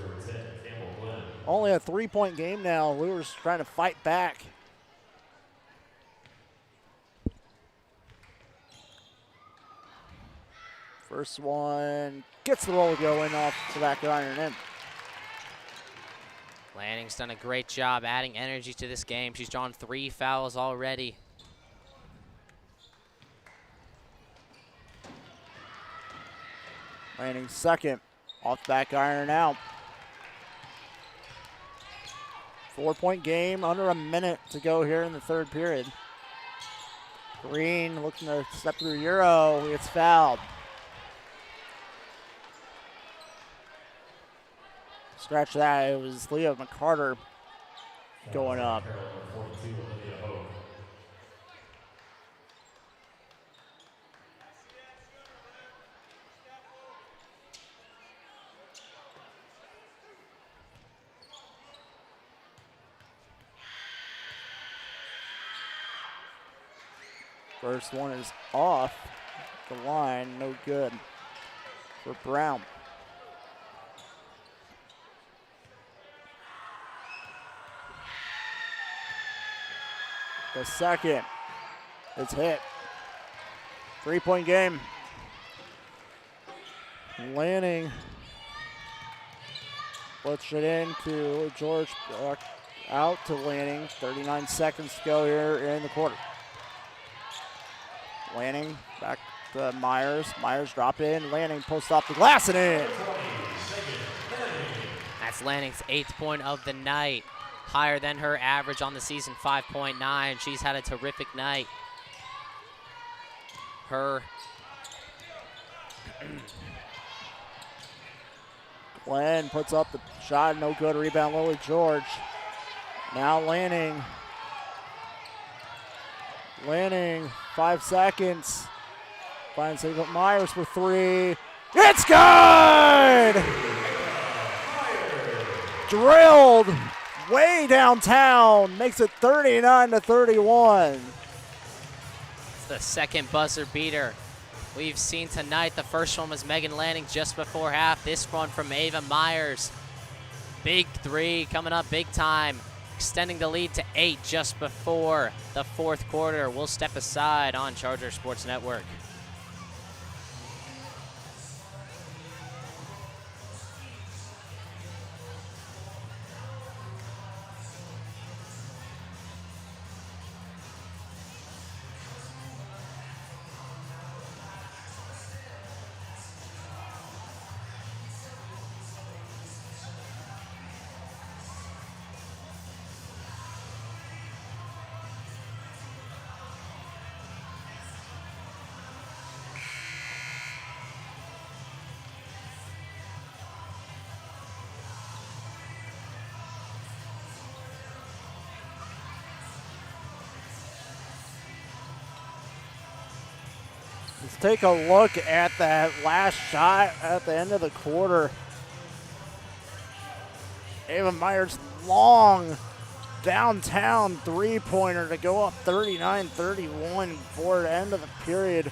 Only a 3-point game now. Luers trying to fight back. First one gets the roll going off the back iron in. Lanning's done a great job adding energy to this game. She's drawn 3 fouls already. Lanning second, off the back iron out. 4-point game, under a minute to go here in the third period. Green looking to step through Euro, gets fouled. Scratch that, it was Leah McCarter going up. First one is off the line, no good for Brown. The second is hit. 3-point game. Lanning puts it into George, out to Lanning. 39 seconds to go here in the quarter. Lanning back to Myers. Myers drop in. Lanning posts off the glass and in. That's Lanning's 8th point of the night. Higher than her average on the season, 5.9. She's had a terrific night. Glenn puts up the shot, no good. Rebound, Lily George. Now Lanning. Lanning, 5 seconds. Finds Myers for 3. It's good! Drilled way downtown, makes it 39-31. It's the second buzzer beater we've seen tonight. The first one was Megan Lanning just before half. This one from Ava Myers. Big 3 coming up big time. Extending the lead to 8 just before the 4th quarter. We'll step aside on Charger Sports Network. Let's take a look at that last shot at the end of the quarter. Ava Myers' long downtown 3-pointer to go up 39-31 before the end of the period.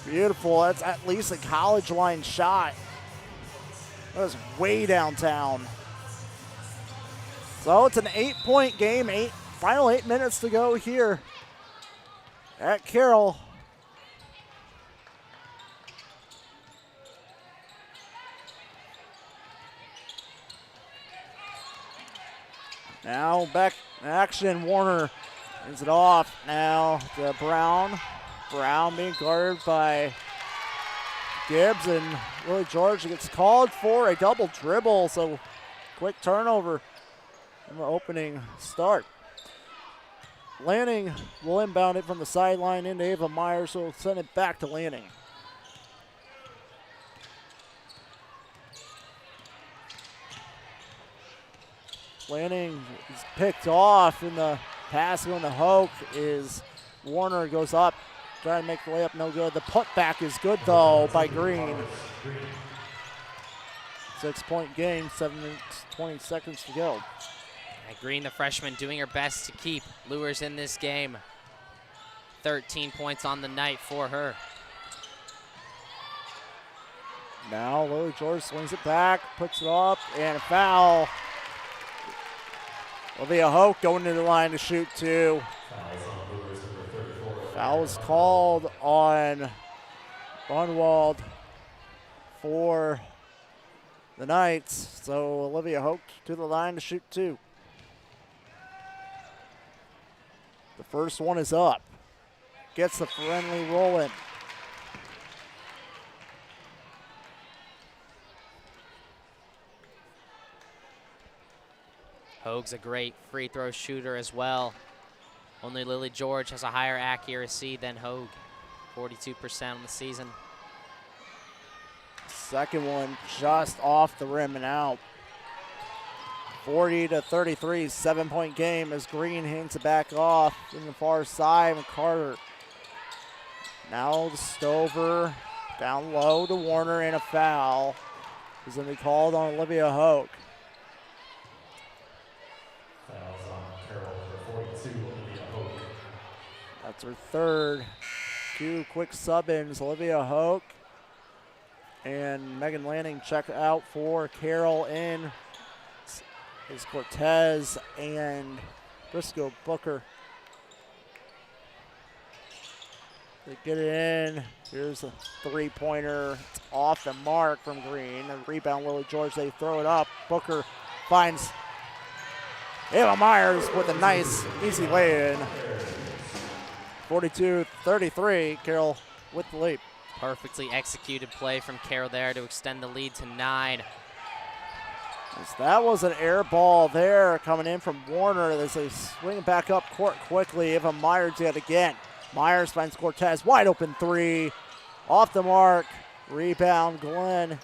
Beautiful. That's at least a college line shot. That was way downtown. So it's an 8-point game. Final 8 minutes to go here at Carroll. Now back in action. Warner ends it off now to Brown. Brown being guarded by Gibbs, and Willie George gets called for a double dribble, so quick turnover in the opening start. Lanning will inbound it from the sideline into Ava Myers, so we'll send it back to Lanning. Lanning is picked off, and the pass going to Hoke is Warner goes up, trying to make the layup, no good. The putback is good though by Green. 6-point game, 20 seconds to go. And Green, the freshman, doing her best to keep Luers in this game. 13 points on the night for her. Now Lily George swings it back, puts it up, and a foul. Olivia Hoke going to the line to shoot two. Foul was called on Grunwald for the Knights. So Olivia Hoke to the line to shoot two. The first one is up. Gets the friendly rolling. Hogue's a great free throw shooter as well. Only Lily George has a higher accuracy than Hogue, 42% on the season. Second one just off the rim and out. 40-33, 7-point game as Green hands it back off in the far side of Carter. Now to Stover, down low to Warner, and a foul is going to be called on Olivia Hoke. Fouls on Carroll for 42, Olivia Hoke. That's her third. Two quick sub-ins, Olivia Hoke and Megan Lanning check out for Carroll. In is Cortez and Briscoe Booker. They get it in. Here's a three-pointer. It's off the mark from Green. A rebound, Lily George. They throw it up. Booker finds Ava Myers with a nice, easy lay-in. 42-33. Carroll with the lead. Perfectly executed play from Carroll there to extend the lead to 9. As that was an air ball there coming in from Warner as they swing it back up court quickly. Ava Myers yet again. Myers finds Cortez, wide open three. Off the mark. Rebound, Glenn.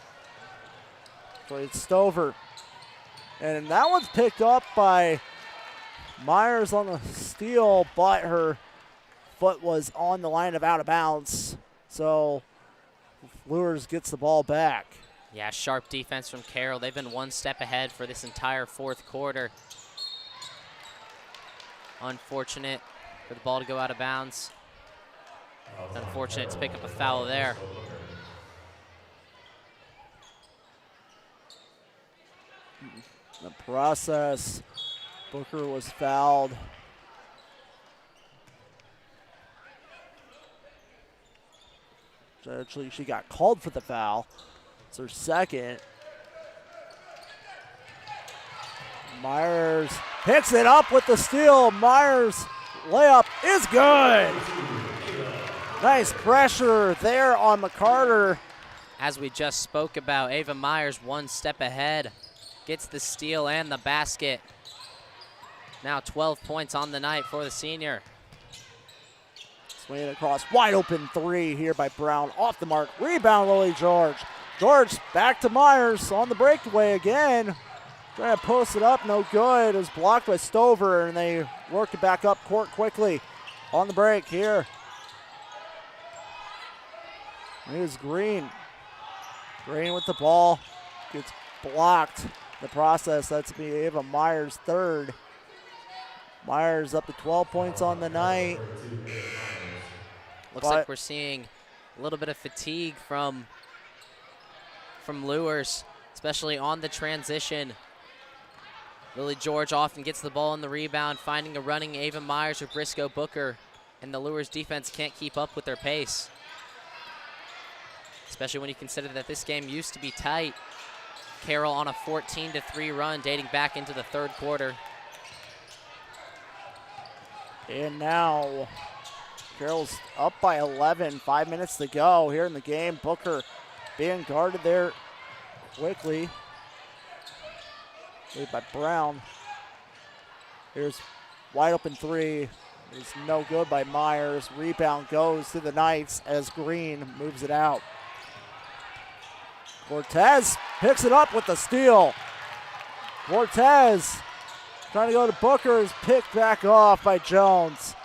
It's Stover. And that one's picked up by Myers on the steal, but her foot was on the line of out of bounds. So Luers gets the ball back. Yeah, sharp defense from Carroll. They've been one step ahead for this entire fourth quarter. Unfortunate for the ball to go out of bounds. Unfortunate to pick up a foul there. The process, Booker was fouled. Actually, she got called for the foul. It's her second. Myers picks it up with the steal. Myers' layup is good. Nice pressure there on McCarter. As we just spoke about, Ava Myers one step ahead. Gets the steal and the basket. Now 12 points on the night for the senior. Swinging across, wide open three here by Brown. Off the mark, rebound Lily George. George back to Myers on the breakaway again. Trying to post it up, no good. It was blocked by Stover, and they worked it back up court quickly. On the break here. Here's Green. Green with the ball. Gets blocked. The process, that's be Ava Myers' third. Myers up to 12 points on the night. Looks like we're seeing a little bit of fatigue from Luers, especially on the transition. Lily George often gets the ball in the rebound, finding a running Ava Myers or Briscoe Booker, and the Luers defense can't keep up with their pace. Especially when you consider that this game used to be tight. Carroll on a 14-3 run dating back into the third quarter. And now Carroll's up by 11, 5 minutes to go here in the game. Booker being guarded there quickly. Lead by Brown. Here's wide open three. It's no good by Myers. Rebound goes to the Knights as Green moves it out. Cortez picks it up with the steal. Cortez trying to go to Booker, is picked back off by Jones.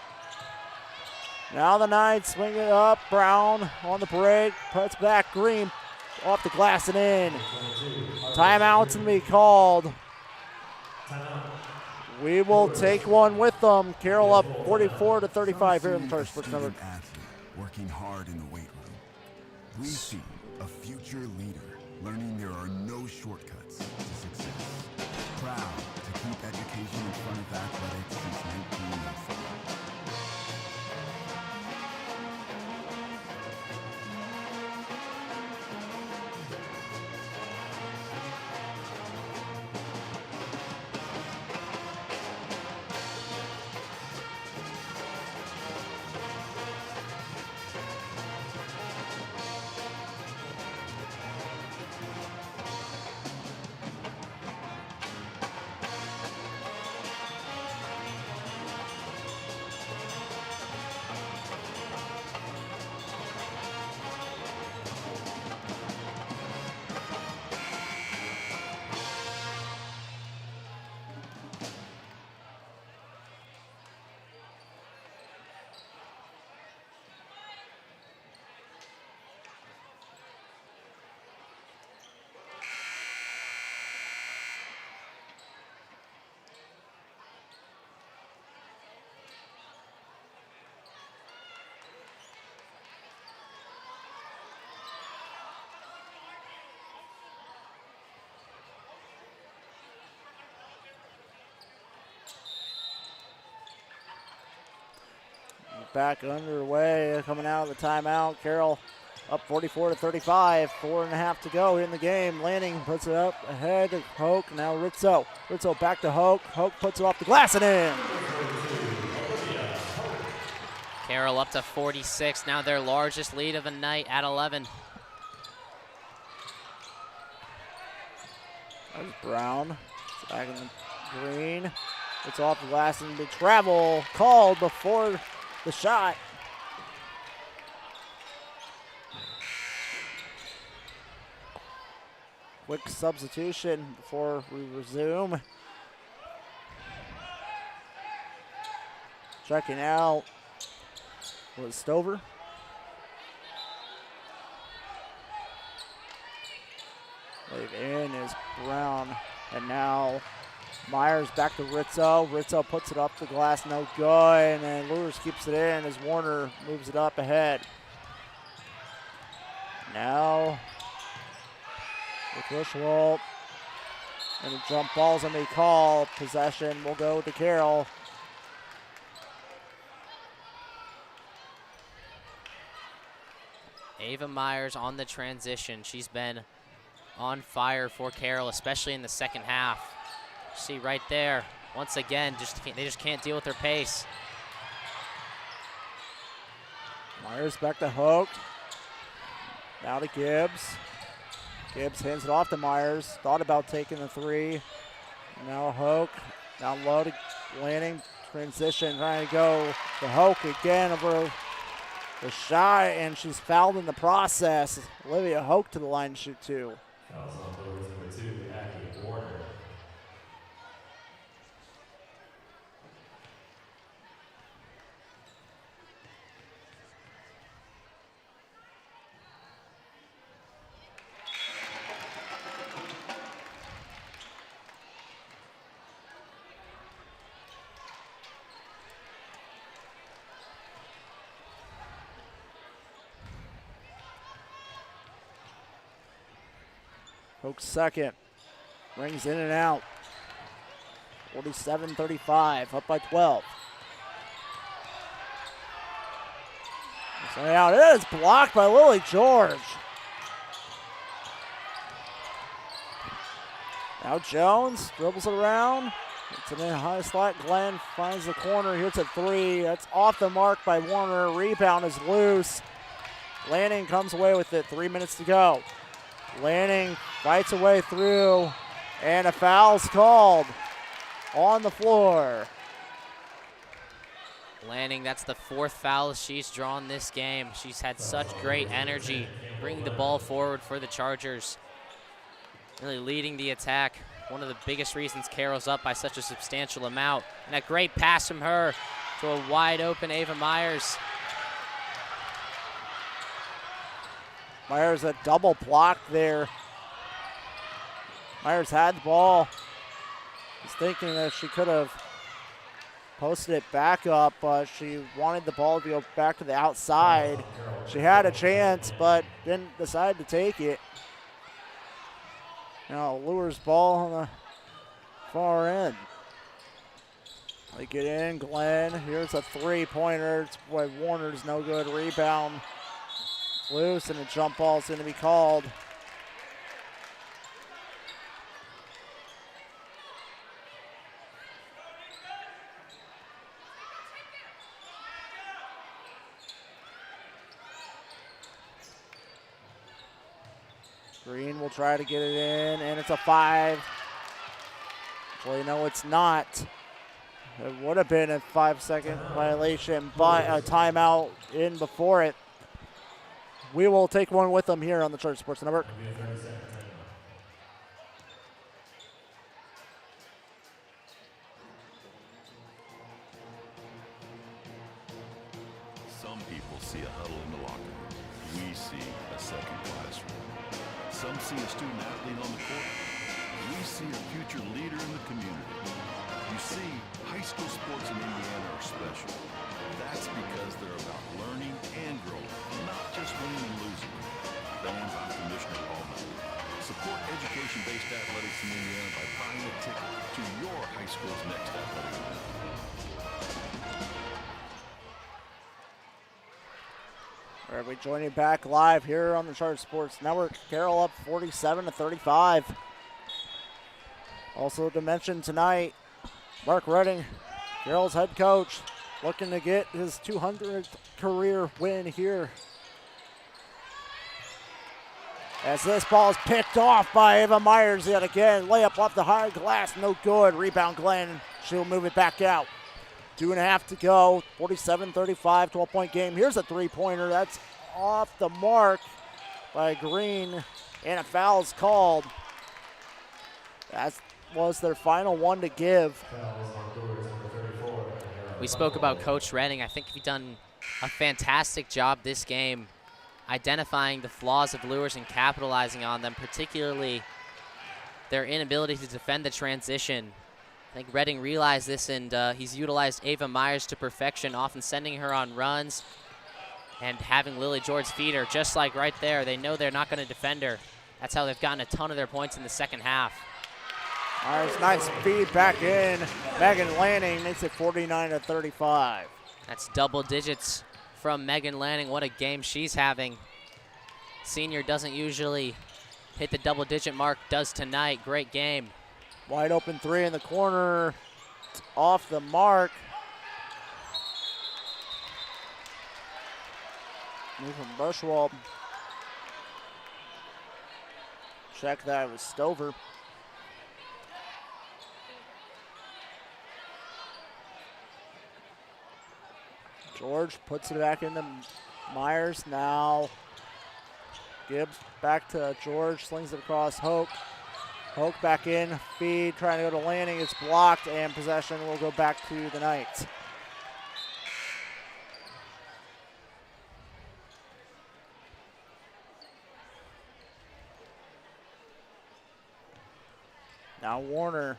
Now the Knights swing it up. Brown on the break, puts back Green off the glass and in. Timeout's going to be called. We will take one with them. Carroll up 44-35 here in the first quarter. Working hard in the weight room. We see a future leader learning there are no shortcuts to success. Proud to keep education in front of athletics since 1994. Back underway, coming out of the timeout. Carroll up 44-35, 4.5 to go in the game. Lanning puts it up ahead to Hoke, now Rizzo. Rizzo back to Hoke. Hoke puts it off the glass and in. Carroll up to 46, now their largest lead of the night at 11. There's Brown, it's back in the green. It's off the glass and the travel called before the shot. Quick substitution before we resume. Checking out was Stover. Wave in is Brown, and now Myers back to Rizzo. Rizzo puts it up the glass, no good, and then Luers keeps it in as Warner moves it up ahead. Now, with Rushwalt, and the jump ball's gonna be called. Possession will go to Carroll. Ava Myers on the transition. She's been on fire for Carroll, especially in the second half. See right there, once again, they just can't deal with their pace. Myers back to Hoke. Now to Gibbs. Gibbs hands it off to Myers. Thought about taking the three. Now Hoke. Down low to Lanning. Transition, trying to go to Hoke again over the shot, and she's fouled in the process. Olivia Hoke to the line to shoot two. Fouls on boards number 2, Aki Warner. Hoke's second. Rings in and out. 47-35, up by 12. So now it is blocked by Lily George. Now Jones dribbles it around. It's an in high slot. Glenn finds the corner, hits a three. That's off the mark by Warner. Rebound is loose. Lanning comes away with it. 3 minutes to go. Lanning fights away through, and a foul's called on the floor. Lanning, that's the 4th foul she's drawn this game. She's had such great energy bringing the ball forward for the Chargers, really leading the attack. One of the biggest reasons Carroll's up by such a substantial amount. And a great pass from her to a wide open Ava Myers. Myers a double block there. Myers had the ball. Was thinking that she could have posted it back up, but she wanted the ball to go back to the outside. She had a chance, but didn't decide to take it. Now Luers ball on the far end. They get in, Glenn. Here's a three-pointer. It's boy, Warner's no good. Rebound loose, and a jump ball is going to be called. Green will try to get it in, and it's a 5. Well, no, it's not. It would have been a 5-second violation, but a timeout in before it. We will take one with them here on the Charger Sports Network. Some people see a huddle in the locker room. We see a second classroom. Some see a student athlete on the court. We see a future leader in the community. You see, high school sports in Indiana are special. That's because they're about learning and growing, not just winning and losing. Banned by Commissioner Paul Knight. Support education-based athletics in Indiana by buying a ticket to your high school's next athletic event. All right, we join you back live here on the Charger Sports Network. Carroll up 47-35. Also to mention tonight, Mark Redding, Carroll's head coach, looking to get his 200th career win here. As this ball is picked off by Ava Myers yet again. Layup off the high glass, no good. Rebound Glenn, she'll move it back out. 2.5 to go, 47-35, 12-point game. Here's a three-pointer, that's off the mark by Green, and a foul is called. That was their final one to give. We spoke about Coach Redding. I think he's done a fantastic job this game identifying the flaws of Luers and capitalizing on them, particularly their inability to defend the transition. I think Redding realized this, and he's utilized Ava Myers to perfection, often sending her on runs and having Lily George feed her, just like right there. They know they're not going to defend her. That's how they've gotten a ton of their points in the second half. Myers, nice feed back in. Megan Lanning makes it 49-35. That's double digits from Megan Lanning. What a game she's having. Senior doesn't usually hit the double-digit mark, does tonight. Great game. Wide open three in the corner. It's off the mark. Move from Bushwald. Check that with Stover. George puts it back into Myers. Now Gibbs back to George, slings it across Hoke. Hoke back in, feed, trying to go to Lanning. It's blocked, and possession will go back to the Knights. Now Warner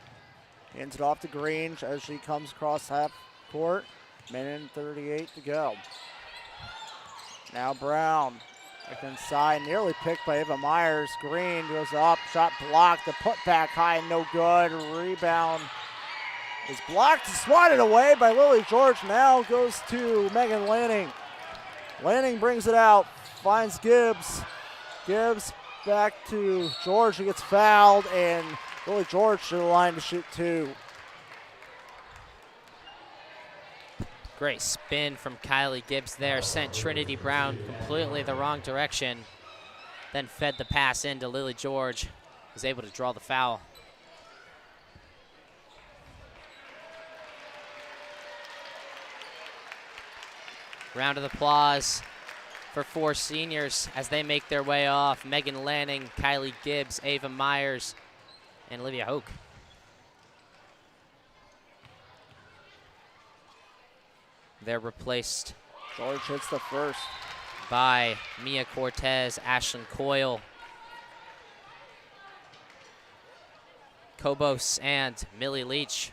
hands it off to Green as she comes across half court. Minute and 38 to go. Now Brown back inside, nearly picked by Ava Myers. Green goes up, shot blocked, the put back high, no good. Rebound is blocked, swatted away by Lily George. Now goes to Megan Lanning. Lanning brings it out, finds Gibbs. Gibbs back to George, who gets fouled, and Lily George to the line to shoot two. Great spin from Kylie Gibbs there. Sent Trinity Brown completely the wrong direction. Then fed the pass into Lily George. Was able to draw the foul. Round of applause for 4 seniors as they make their way off. Megan Lanning, Kylie Gibbs, Ava Myers, and Olivia Hoke. They're replaced George hits the first. by Mia Cortez, Ashlyn Coyle, Kobos, and Millie Leach.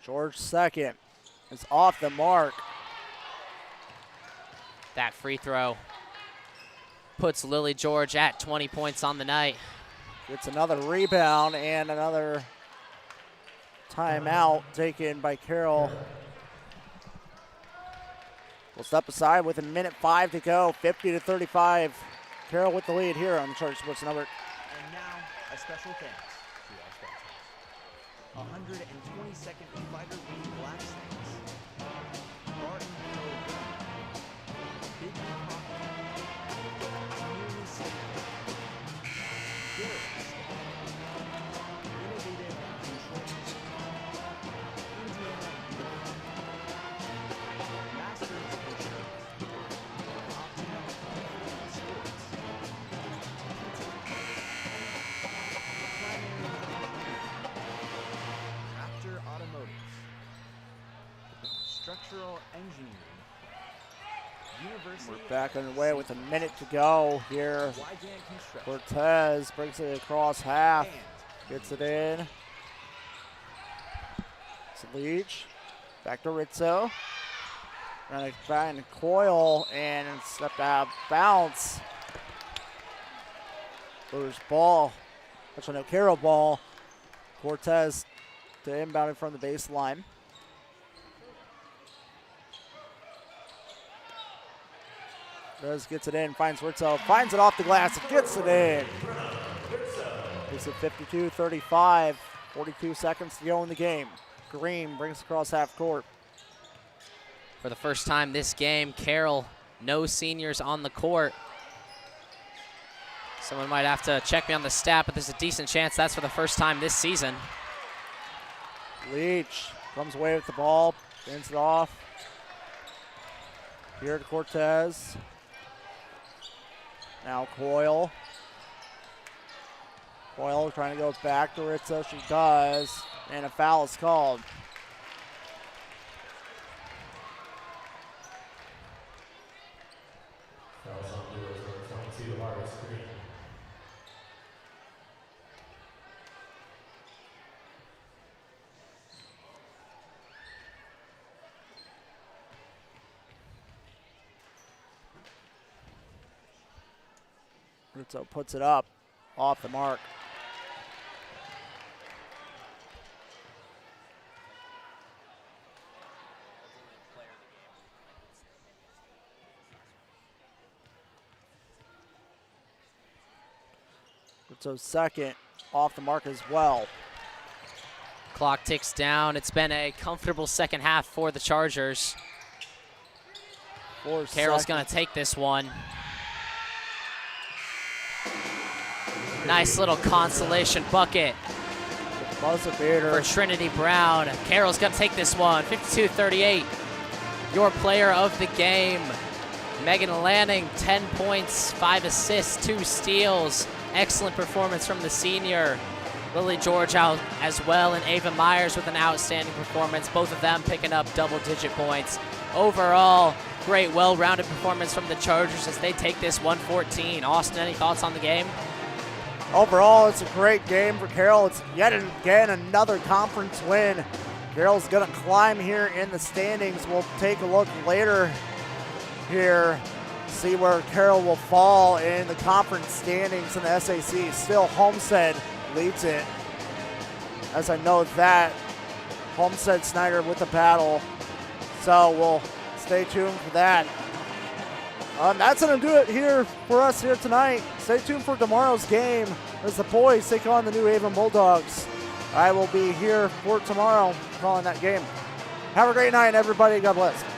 George second. It's off the mark. That free throw puts Lily George at 20 points on the night. Gets another rebound and another timeout taken by Carroll. We'll step aside with a minute 5 to go, 50-35. Carroll with the lead here on the Charter Sports Network. And now, a special thanks to our sponsors. 122nd Fighter Green Black Snakes. Barton Cove. Big Coffee. Community Center. Luers. Innovative Controls. Indiana Beauty. Masters Insurance. Optimal Performance Sports. Raptor Automotive. Structural Engineering. University We're back underway with a minute to go here. Wygant Construction. Cortez brings it across half, And gets it in. It's Leach, back to Rizzo. Trying to find Coyle and stepped out of bounds. Luers ball, actually no, Carroll ball. Cortez to inbound it from the baseline. Cortez gets it in, finds Rizzo, finds it off the glass, gets it in. Makes it 52-35, 42 seconds to go in the game. Green brings across half court. For the first time this game, Carroll, no seniors on the court. Someone might have to check me on the stat, but there's a decent chance that's for the first time this season. Leach comes away with the ball, hands it off. Here to Cortez. Now Coyle. Coyle trying to go back to Rizzo. She does, and a foul is called. Fouls on Luers, number 22, Harvest Green. Rizzo puts it up, off the mark. Rizzo's second, off the mark as well. Clock ticks down. It's been a comfortable second half for the Chargers. Carroll's going to take this one. Nice little consolation bucket Buzzer beater. for Trinity Brown. Carroll's going to take this one, 52-38. Your player of the game, Megan Lanning, 10 points, 5 assists, 2 steals. Excellent performance from the senior. Lily George out as well, and Ava Myers with an outstanding performance. Both of them picking up double-digit points. Overall, great, well-rounded performance from the Chargers as they take this 114. Austin, any thoughts on the game? Overall, it's a great game for Carroll. It's yet again another conference win. Carroll's going to climb here in the standings. We'll take a look later here, see where Carroll will fall in the conference standings in the SAC. Still, Homestead leads it. As I know that, Homestead Snyder with the battle. So we'll stay tuned for that. That's going to do it here for us here tonight. Stay tuned for tomorrow's game as the boys take on the New Haven Bulldogs. I will be here for tomorrow calling that game. Have a great night, everybody. God bless.